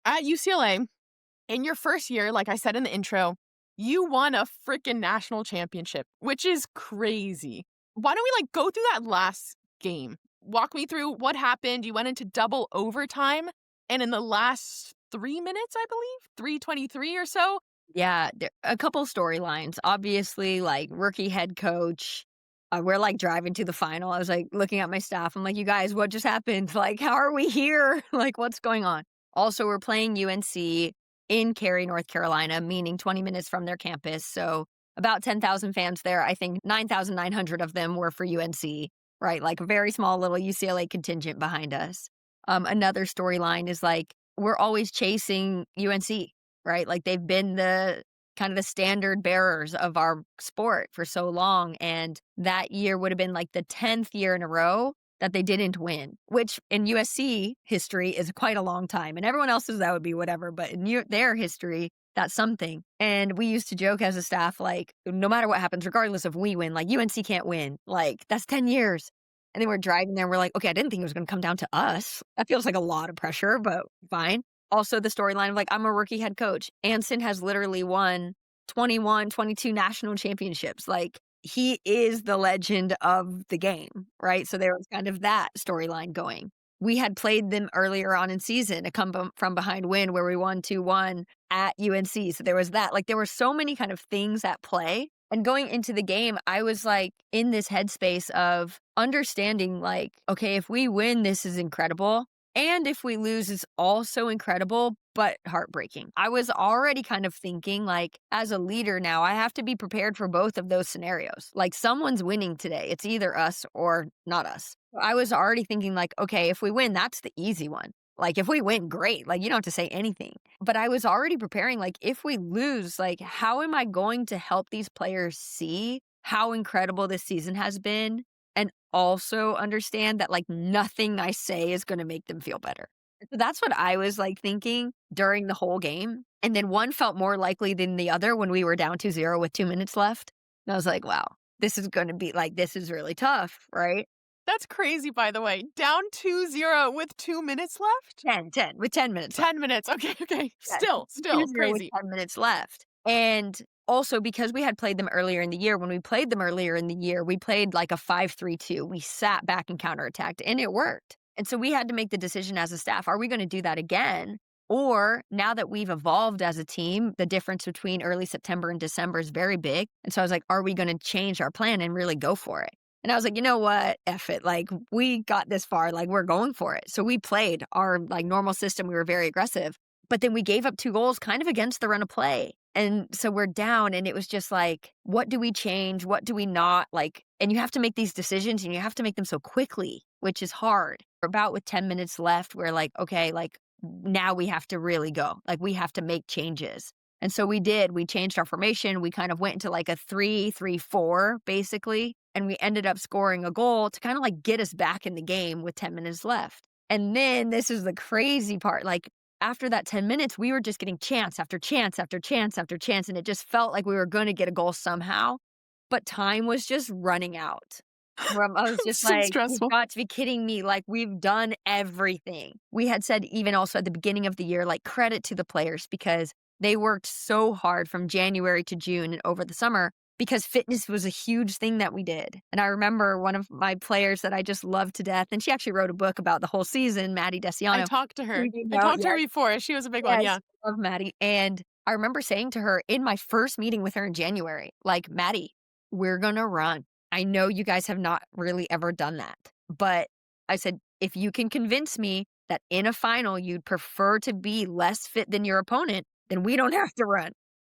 At UCLA, in your first year, like I said in the intro, you won a freaking national championship, which is crazy. Why don't we like go through that last game? Walk me through what happened. You went into double overtime, and in the last 3 minutes, I believe, 3:23 or so. Yeah, a couple storylines. Obviously, like rookie head coach. We're like driving to the final. I was like looking at my staff. I'm like, you guys, what just happened? Like, how are we here? Like, what's going on? Also, we're playing UNC in Cary, North Carolina, meaning 20 minutes from their campus. So about 10,000 fans there. I think 9,900 of them were for UNC, right? Like a very small little UCLA contingent behind us. Another storyline is like, we're always chasing UNC, right? Like they've been the kind of the standard bearers of our sport for so long. And that year would have been like the 10th year in a row that they didn't win, which in USC history is quite a long time. And everyone else's, that would be whatever. But in their history, that's something. And we used to joke as a staff, like, no matter what happens, regardless if we win, like UNC can't win. Like, that's 10 years. And then we're driving there and we're like, okay, I didn't think it was going to come down to us. That feels like a lot of pressure, but fine. Also, the storyline of like, I'm a rookie head coach. Anson has literally won 21, 22 national championships. Like, he is the legend of the game, right? So there was kind of that storyline going. we had played them earlier on in season, a from behind win where we won 2-1 at UNC. So there was that. Like, there were so many kind of things at play. And going into the game, I was like in this headspace of understanding, like, okay, if we win, this is incredible. And if we lose, it's also incredible, but heartbreaking. I was already kind of thinking, like, as a leader now, I have to be prepared for both of those scenarios. Like, someone's winning today. It's either us or not us. I was already thinking, like, okay, if we win, that's the easy one. Like, if we win, great. Like, you don't have to say anything. But I was already preparing, like, if we lose, like, how am I going to help these players see how incredible this season has been? And also understand that, like, nothing I say is going to make them feel better. So that's what I was like thinking during the whole game. And then one felt more likely than the other when we were down 2-0 with 2 minutes left. And I was like, wow, this is going to be like, this is really tough, right? That's crazy, by the way. Down 2-0 with 2 minutes left? 10 with 10 minutes left. 10 minutes. Okay. Yeah, Still 2-0 crazy. with 10 minutes left. And also because we had played them earlier in the year, when we played them earlier in the year, we played like a 5-3-2. We sat back and counterattacked, and it worked. And so we had to make the decision as a staff, are we going to do that again? Or now that we've evolved as a team, the difference between early September and December is very big. And so I was like, are we going to change our plan and really go for it? And I was like, you know what? F it. Like, we got this far. Like, we're going for it. So we played our like normal system. We were very aggressive. But then we gave up 2 goals kind of against the run of play. And so we're down, and it was just like, what do we change? What do we not? Like, and you have to make these decisions, and you have to make them so quickly, which is hard. About with 10 minutes left, we're like, okay, like, now we have to really go. Like, we have to make changes. And so we did. We changed our formation. We kind of went into like a 3-3-4, basically. And we ended up scoring a goal to kind of like get us back in the game with 10 minutes left. And then this is the crazy part. Like, after that 10 minutes, we were just getting chance after chance after chance after chance. And it just felt like we were going to get a goal somehow. But time was just running out. I was just So like, stressful. you've got to be kidding me. Like, we've done everything. We had said even also at the beginning of the year, like, credit to the players because they worked so hard from January to June and over the summer because fitness was a huge thing that we did. And I remember one of my players that I just loved to death, and she actually wrote a book about the whole season, Maddie Desiano. I talked to her. You I know, talked to her yes, before. She was a big one. Yeah. yes, I love Maddie. And I remember saying to her in my first meeting with her in January, like, Maddie, we're going to run. I know you guys have not really ever done that. But I said, if you can convince me that in a final you'd prefer to be less fit than your opponent, then we don't have to run.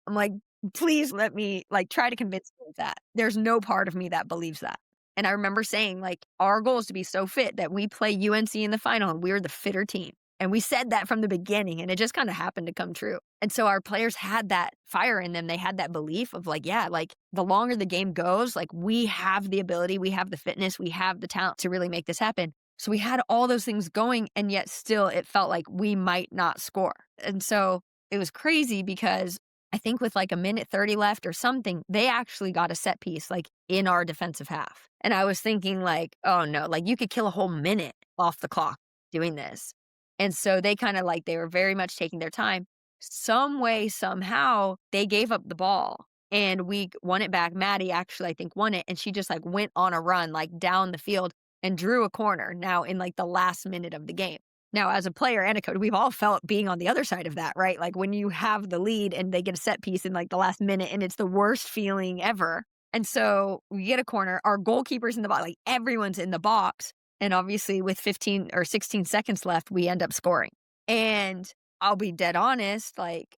I'm like, please let me like try to convince me of that. There's no part of me that believes that. And I remember saying, like, our goal is to be so fit that we play UNC in the final and we're the fitter team. And we said that from the beginning, and it just kind of happened to come true. And so our players had that fire in them. They had that belief of like, yeah, like the longer the game goes, like we have the ability, we have the fitness, we have the talent to really make this happen. So we had all those things going, and yet still it felt like we might not score. And so it was crazy because I think with like a minute 30 left or something, they actually got a set piece like in our defensive half. And I was thinking like, oh no, like you could kill a whole minute off the clock doing this. And so they kind of like, they were very much taking their time. Some way, somehow, they gave up the ball and we won it back. Maddie actually, I think, won it. And she just like went on a run, like down the field and drew a corner now in like the last minute of the game. Now, as a player and a coach, we've all felt being on the other side of that, right? Like when you have the lead and they get a set piece in like the last minute and it's the worst feeling ever. And so we get a corner, our goalkeeper's in the box, like everyone's in the box. And obviously with 15 or 16 seconds left, we end up scoring. And I'll be dead honest, like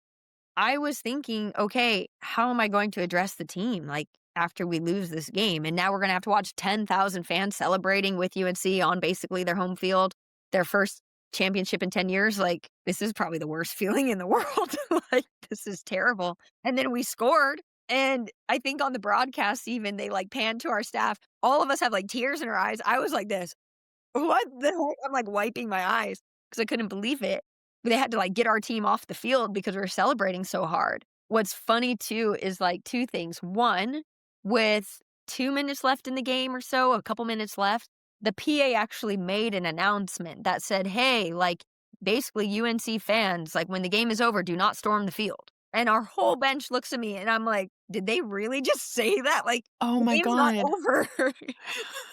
I was thinking, okay, how am I going to address the team? Like after we lose this game. And now we're going to have to watch 10,000 fans celebrating with UNC on basically their home field, their first championship in 10 years. Like this is probably the worst feeling in the world. Like this is terrible. And then we scored. And I think on the broadcast, even they like panned to our staff. All of us have like tears in our eyes. I was like this. What the heck? I'm like wiping my eyes because I couldn't believe it. They had to like get our team off the field because we were celebrating so hard. What's funny too is like 2 things. One, with 2 minutes left in the game or so, a couple minutes left, the PA actually made an announcement that said, hey, like basically UNC fans, like when the game is over, do not storm the field. And our whole bench looks at me and I'm like, did they really just say that? Like, Oh the my game's not God. over.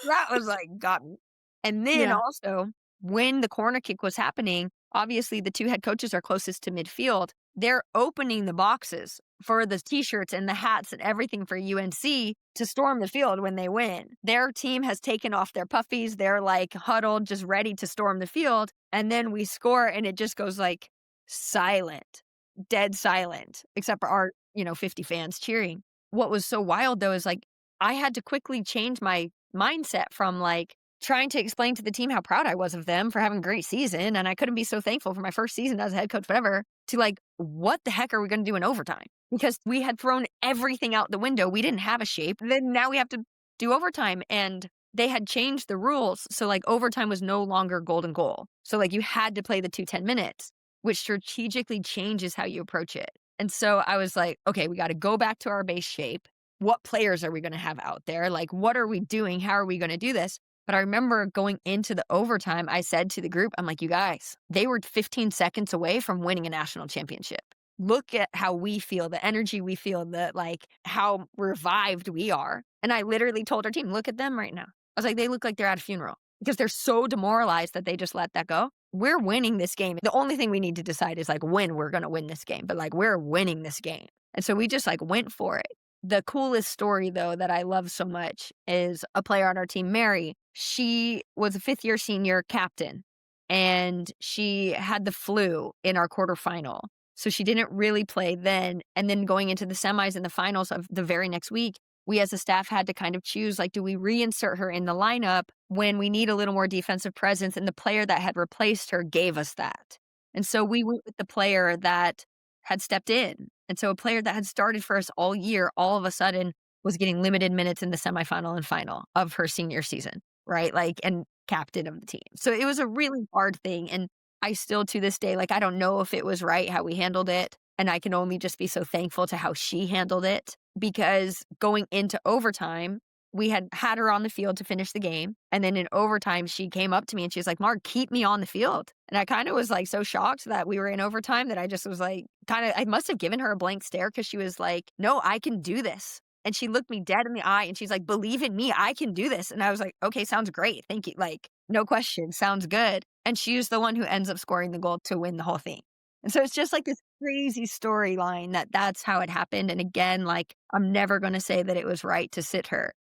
That was like, got me. And then Yeah. also, when the corner kick was happening, obviously the two head coaches are closest to midfield. They're opening the boxes for the t-shirts and the hats and everything for UNC to storm the field when they win. Their team has taken off their puffies. They're like huddled, just ready to storm the field. And then we score and it just goes like silent, dead silent, except for our, 50 fans cheering. What was so wild though is like, I had to quickly change my mindset from like trying to explain to the team how proud I was of them for having a great season. And I couldn't be so thankful for my first season as a head coach, whatever, to like, what the heck are we going to do in overtime? Because we had thrown everything out the window. We didn't have a shape. Then now we have to do overtime. And they had changed the rules. So like overtime was no longer golden goal. So like you had to play the 10 minutes, which strategically changes how you approach it. And so I was like, okay, we got to go back to our base shape. What players are we going to have out there? Like, what are we doing? How are we going to do this? But I remember going into the overtime, I said to the group, I'm like, you guys, they were 15 seconds away from winning a national championship. Look at how we feel, the energy we feel, like how revived we are. And I literally told our team, look at them right now. I was like, they look like they're at a funeral because they're so demoralized that they just let that go. We're winning this game. The only thing we need to decide is like when we're going to win this game, but like we're winning this game. And so we just like went for it. The coolest story, though, that I love so much is a player on our team, Mary. She was a fifth-year senior captain, and she had the flu in our quarterfinal. So she didn't really play then. And then going into the semis and the finals of the very next week, we as a staff had to kind of choose, like, do we reinsert her in the lineup when we need a little more defensive presence? And the player that had replaced her gave us that. And so we went with the player that had stepped in. And so a player that had started for us all year, all of a sudden was getting limited minutes in the semifinal and final of her senior season, right? Like, and captain of the team. So it was a really hard thing. And I still to this day, like, I don't know if it was right how we handled it. And I can only just be so thankful to how she handled it, because going into overtime, we had her on the field to finish the game. And then in overtime, she came up to me and she's like, Marg, keep me on the field. And I kind of was like so shocked that we were in overtime that I just was like, I must have given her a blank stare, because she was like, no, I can do this. And she looked me dead in the eye and she's like, believe in me, I can do this. And I was like, okay, sounds great. Thank you. Like, no question. Sounds good. And she was the one who ends up scoring the goal to win the whole thing. And so it's just like this crazy storyline that's how it happened. And again, like, I'm never going to say that it was right to sit her.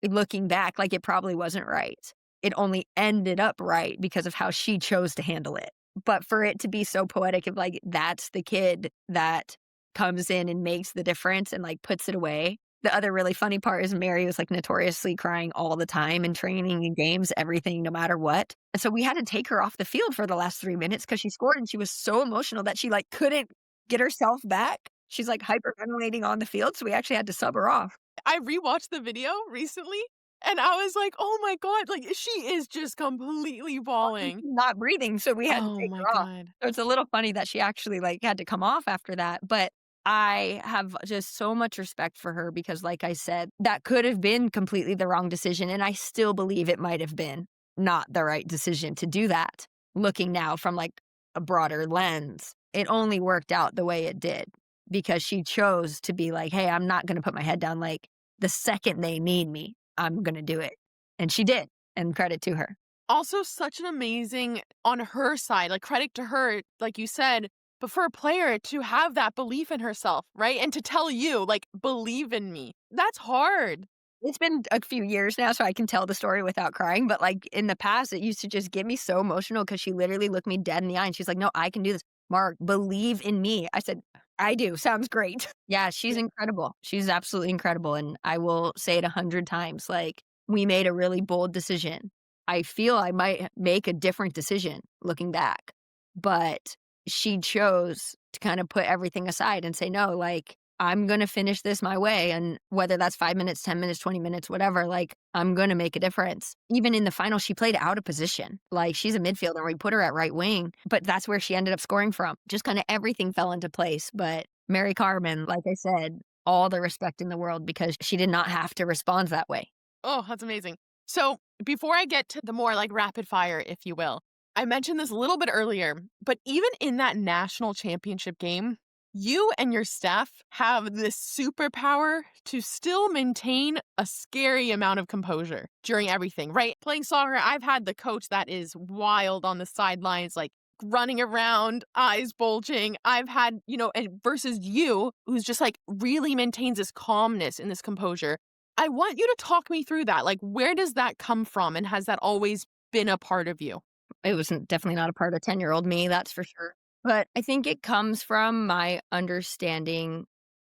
Looking back, like, it probably wasn't right. It only ended up right because of how she chose to handle it. But for it to be so poetic of like, that's the kid that comes in and makes the difference and like puts it away. The other really funny part is Mary was like notoriously crying all the time in training and games, everything, no matter what. And so we had to take her off the field for the last 3 minutes because she scored and she was so emotional that she like couldn't get herself back. She's like hyperventilating on the field. So we actually had to sub her off. I rewatched the video recently and I was like, oh my God, like she is just completely bawling. Not breathing. So we had to Oh take my her off. God. So it's a little funny that she actually like had to come off after that. But I have just so much respect for her because, like I said, that could have been completely the wrong decision. And I still believe it might have been not the right decision to do that. Looking now from like a broader lens, it only worked out the way it did because she chose to be like, hey, I'm not going to put my head down. Like, the second they need me, I'm going to do it. And she did. And credit to her. Also, such an amazing on her side, like credit to her, like you said, but for a player to have that belief in herself, right? And to tell you, like, believe in me. That's hard. It's been a few years now, so I can tell the story without crying. But like in the past, it used to just get me so emotional because she literally looked me dead in the eye and she's like, no, I can do this. Marg, believe in me. I said, I do. Sounds great. Yeah, she's incredible. She's absolutely incredible. And I will say it 100 times. Like, we made a really bold decision. I feel I might make a different decision looking back, but she chose to kind of put everything aside and say, no, like, I'm going to finish this my way. And whether that's 5 minutes, 10 minutes, 20 minutes, whatever, like, I'm going to make a difference. Even in the final, she played out of position. Like, she's a midfielder. We put her at right wing, but that's where she ended up scoring from. Just kind of everything fell into place. But Mary Carmen, like I said, all the respect in the world because she did not have to respond that way. Oh, that's amazing. So before I get to the more like rapid fire, if you will, I mentioned this a little bit earlier, but even in that national championship game, You and your staff have this superpower to still maintain a scary amount of composure during everything, right? Playing soccer, I've had the coach that is wild on the sidelines, like running around, eyes bulging. I've had, and versus you, who's just like really maintains this calmness and this composure. I want you to talk me through that. Like, where does that come from? And has that always been a part of you? It was definitely not a part of 10-year-old me, that's for sure. But I think it comes from my understanding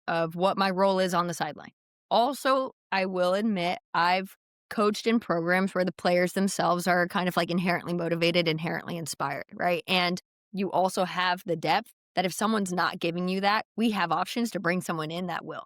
of what my role is on the sideline. Also, I will admit, I've coached in programs where the players themselves are kind of like inherently motivated, inherently inspired, right? And you also have the depth that if someone's not giving you that, we have options to bring someone in that will.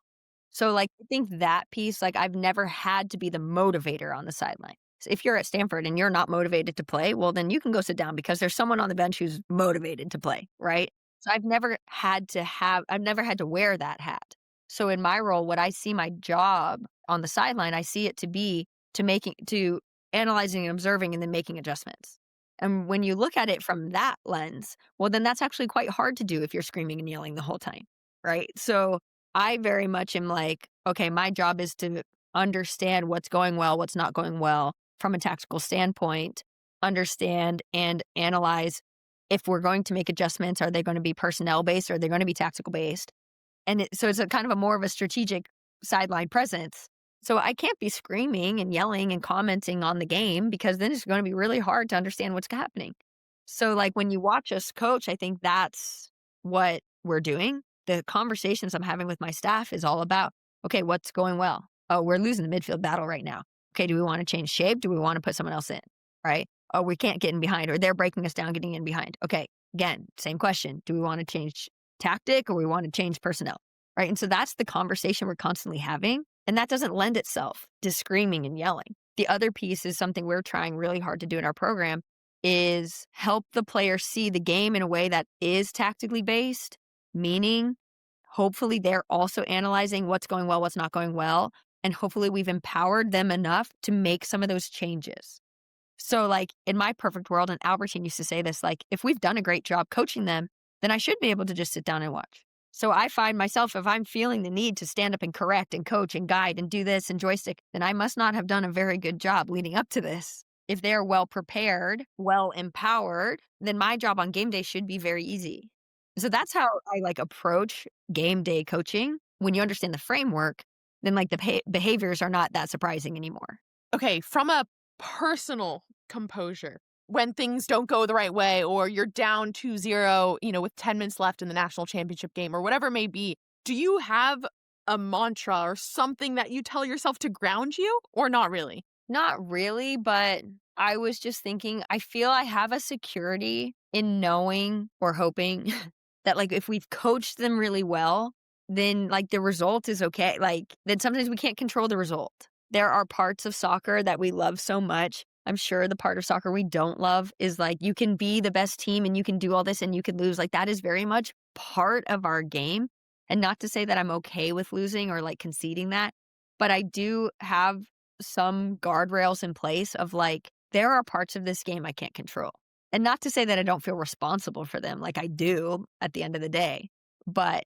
So, like, I think that piece, like, I've never had to be the motivator on the sideline. So if you're at Stanford and you're not motivated to play, well, then you can go sit down because there's someone on the bench who's motivated to play, right? So I've never had to wear that hat. So in my role, what I see my job on the sideline, I see it to be to analyzing and observing and then making adjustments. And when you look at it from that lens, well, then that's actually quite hard to do if you're screaming and yelling the whole time, right? So I very much am like, okay, my job is to understand what's going well, what's not going well from a tactical standpoint, understand and analyze if we're going to make adjustments, are they going to be personnel based or are they going to be tactical based? And so it's a kind of a more of a strategic sideline presence. So I can't be screaming and yelling and commenting on the game because then it's going to be really hard to understand what's happening. So like when you watch us coach, I think that's what we're doing. The conversations I'm having with my staff is all about, okay, what's going well? Oh, we're losing the midfield battle right now. Okay, do we want to change shape? Do we want to put someone else in? Right? Oh, we can't get in behind or they're breaking us down, getting in behind. Okay, again, same question. Do we want to change tactic or we want to change personnel? Right? And so that's the conversation we're constantly having. And that doesn't lend itself to screaming and yelling. The other piece is something we're trying really hard to do in our program is help the player see the game in a way that is tactically based, meaning hopefully they're also analyzing what's going well, what's not going well. And hopefully we've empowered them enough to make some of those changes. So like in my perfect world, and Albertine used to say this, like if we've done a great job coaching them, then I should be able to just sit down and watch. So I find myself, if I'm feeling the need to stand up and correct and coach and guide and do this and joystick, then I must not have done a very good job leading up to this. If they're well prepared, well empowered, then my job on game day should be very easy. So that's how I like approach game day coaching. When you understand the framework, then like the behaviors are not that surprising anymore. Okay, from a personal composure, when things don't go the right way or you're down 2-0, with 10 minutes left in the national championship game or whatever it may be, do you have a mantra or something that you tell yourself to ground you or not really? Not really, but I was just thinking, I feel I have a security in knowing or hoping that like if we've coached them really well, then like the result is okay. Like then sometimes we can't control the result. There are parts of soccer that we love so much. I'm sure the part of soccer we don't love is like you can be the best team and you can do all this and you can lose. Like that is very much part of our game. And not to say that I'm okay with losing or like conceding that, but I do have some guardrails in place of like, there are parts of this game I can't control. And not to say that I don't feel responsible for them, like I do at the end of the day, but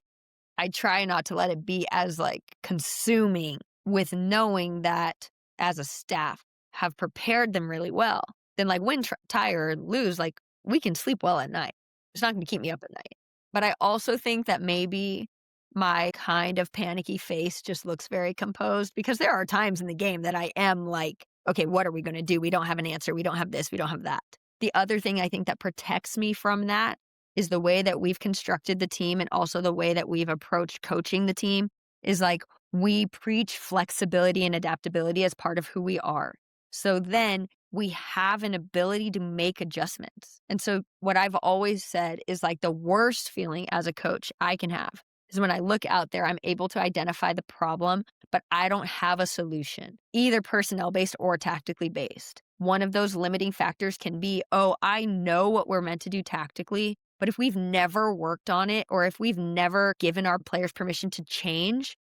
I try not to let it be as like consuming with knowing that as a staff have prepared them really well. Then like win, tie or lose, like we can sleep well at night. It's not going to keep me up at night. But I also think that maybe my kind of panicky face just looks very composed because there are times in the game that I am like, okay, what are we going to do? We don't have an answer. We don't have this. We don't have that. The other thing I think that protects me from that is the way that we've constructed the team and also the way that we've approached coaching the team is like we preach flexibility and adaptability as part of who we are. So then we have an ability to make adjustments. And so what I've always said is like the worst feeling as a coach I can have is when I look out there, I'm able to identify the problem, but I don't have a solution, either personnel based or tactically based. One of those limiting factors can be, oh, I know what we're meant to do tactically, but if we've never worked on it or if we've never given our players permission to change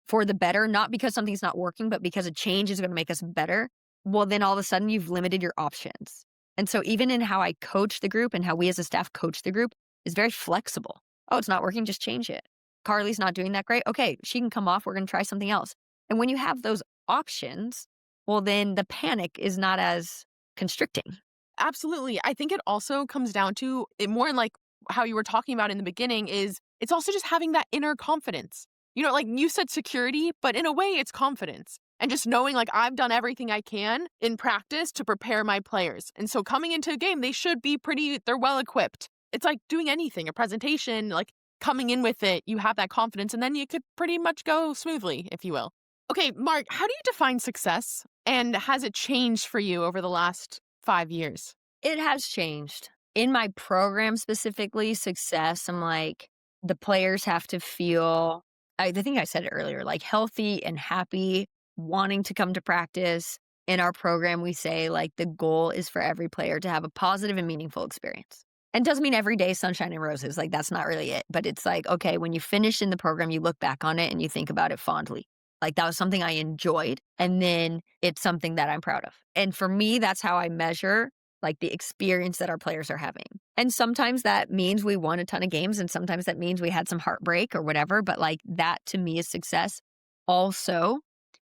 for the better, not because something's not working, but because a change is going to make us better, well, then all of a sudden you've limited your options. And so even in how I coach the group and how we as a staff coach the group is very flexible. Oh, it's not working, just change it. Carly's not doing that great. Okay, she can come off. We're going to try something else. And when you have those options, well, then the panic is not as constricting. Absolutely. I think it also comes down to it more like how you were talking about in the beginning is it's also just having that inner confidence. Like you said security, but in a way it's confidence. And just knowing like I've done everything I can in practice to prepare my players. And so coming into a game, they should be they're well equipped. It's like doing anything, a presentation, like coming in with it, you have that confidence and then you could pretty much go smoothly, if you will. Okay, Mark, how do you define success? And has it changed for you over the last 5 years? It has changed. In my program specifically, success, I'm like, the players have to feel, I think I said it earlier, like healthy and happy, wanting to come to practice. In our program, we say like the goal is for every player to have a positive and meaningful experience. And doesn't mean every day sunshine and roses, like that's not really it. But it's like, okay, when you finish in the program, you look back on it and you think about it fondly. Like that was something I enjoyed. And then it's something that I'm proud of. And for me, that's how I measure like the experience that our players are having. And sometimes that means we won a ton of games and sometimes that means we had some heartbreak or whatever. But like that to me is success. Also,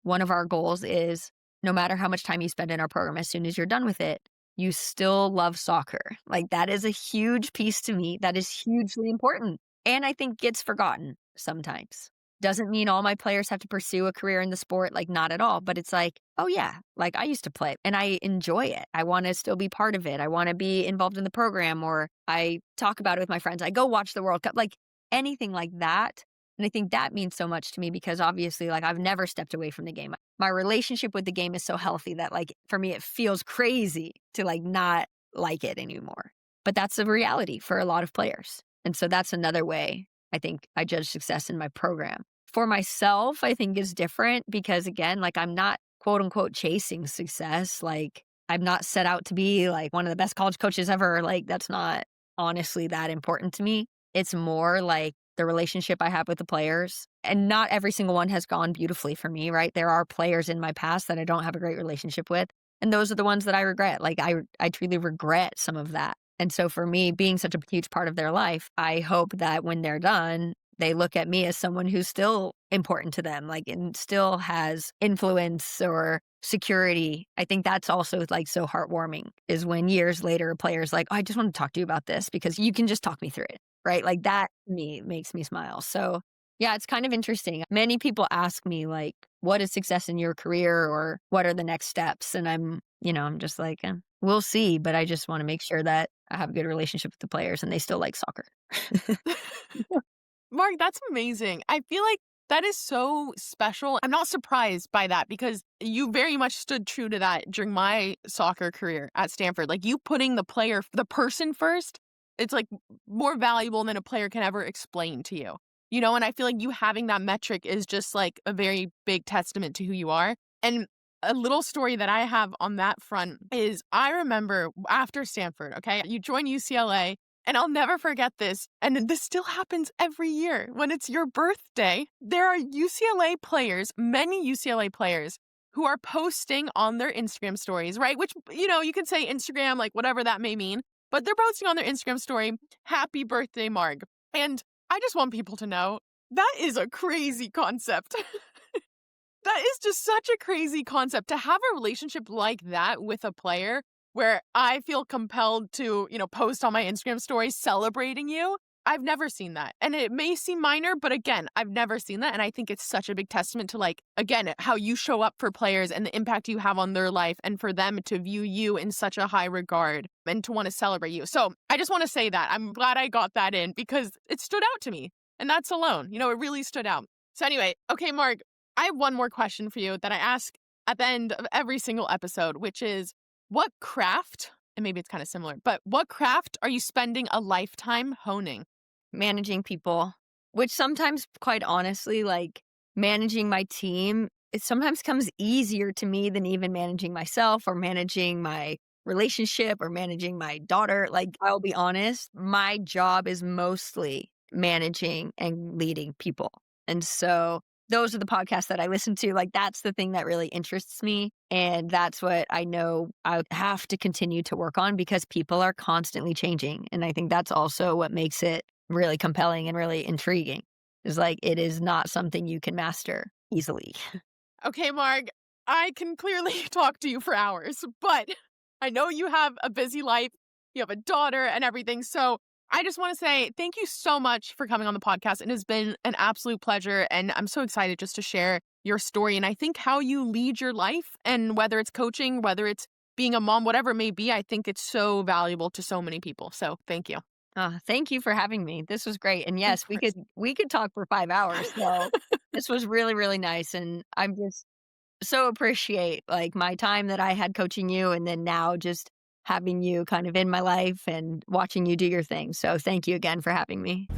one of our goals is no matter how much time you spend in our program, as soon as you're done with it, you still love soccer. Like that is a huge piece to me that is hugely important. And I think gets forgotten sometimes. Doesn't mean all my players have to pursue a career in the sport, like not at all. But it's like, oh yeah, like I used to play and I enjoy it. I want to still be part of it. I want to be involved in the program or I talk about it with my friends. I go watch the World Cup, like anything like that. And I think that means so much to me because obviously like I've never stepped away from the game. My relationship with the game is so healthy that like for me, it feels crazy to like not like it anymore. But that's the reality for a lot of players. And so that's another way I think I judge success in my program. For myself, I think is different because again, like I'm not quote unquote chasing success. Like I'm not set out to be like one of the best college coaches ever. Like that's not honestly that important to me. It's more like the relationship I have with the players. And not every single one has gone beautifully for me, right? There are players in my past that I don't have a great relationship with. And those are the ones that I regret. Like I truly regret some of that. And so for me, being such a huge part of their life, I hope that when they're done, they look at me as someone who's still important to them, like, and still has influence or security. I think that's also like so heartwarming is when years later a player's like, oh, I just want to talk to you about this because you can just talk me through it, right? Like that to me makes me smile. So yeah, it's kind of interesting. Many people ask me like, what is success in your career or what are the next steps? And I'm just like, we'll see. But I just want to make sure that I have a good relationship with the players and they still like soccer. Mark, that's amazing. I feel like that is so special. I'm not surprised by that because you very much stood true to that during my soccer career at Stanford. Like you putting the person first, it's like more valuable than a player can ever explain to you. And I feel like you having that metric is just like a very big testament to who you are. And a little story that I have on that front is I remember after Stanford, okay, you join UCLA. And I'll never forget this. And this still happens every year. When it's your birthday, there are many UCLA players who are posting on their Instagram stories, right? Which, you can say Instagram, like whatever that may mean. But they're posting on their Instagram story, happy birthday, Marg. And I just want people to know that is a crazy concept. That is just such a crazy concept to have a relationship like that with a player where I feel compelled to, post on my Instagram story celebrating you. I've never seen that. And it may seem minor, but again, I've never seen that. And I think it's such a big testament to like, again, how you show up for players and the impact you have on their life and for them to view you in such a high regard and to want to celebrate you. So I just want to say that. I'm glad I got that in because it stood out to me. And that's alone, it really stood out. So anyway, okay, Marg, I have one more question for you that I ask at the end of every single episode, which is, what craft, and maybe it's kind of similar, but what craft are you spending a lifetime honing? Managing people, which sometimes, quite honestly, like managing my team, it sometimes comes easier to me than even managing myself or managing my relationship or managing my daughter. Like, I'll be honest, my job is mostly managing and leading people. And so those are the podcasts that I listen to. Like, that's the thing that really interests me. And that's what I know I have to continue to work on because people are constantly changing. And I think that's also what makes it really compelling and really intriguing. Is like, it is not something you can master easily. Okay, Marg, I can clearly talk to you for hours, but I know you have a busy life. You have a daughter and everything. So I just want to say thank you so much for coming on the podcast. It has been an absolute pleasure. And I'm so excited just to share your story. And I think how you lead your life, and whether it's coaching, whether it's being a mom, whatever it may be, I think it's so valuable to so many people. So thank you. Thank you for having me. This was great. And Of yes, we course. could talk for 5 hours. So this was really, really nice. And I'm just so appreciate like my time that I had coaching you, and then now just having you kind of in my life and watching you do your thing. So thank you again for having me.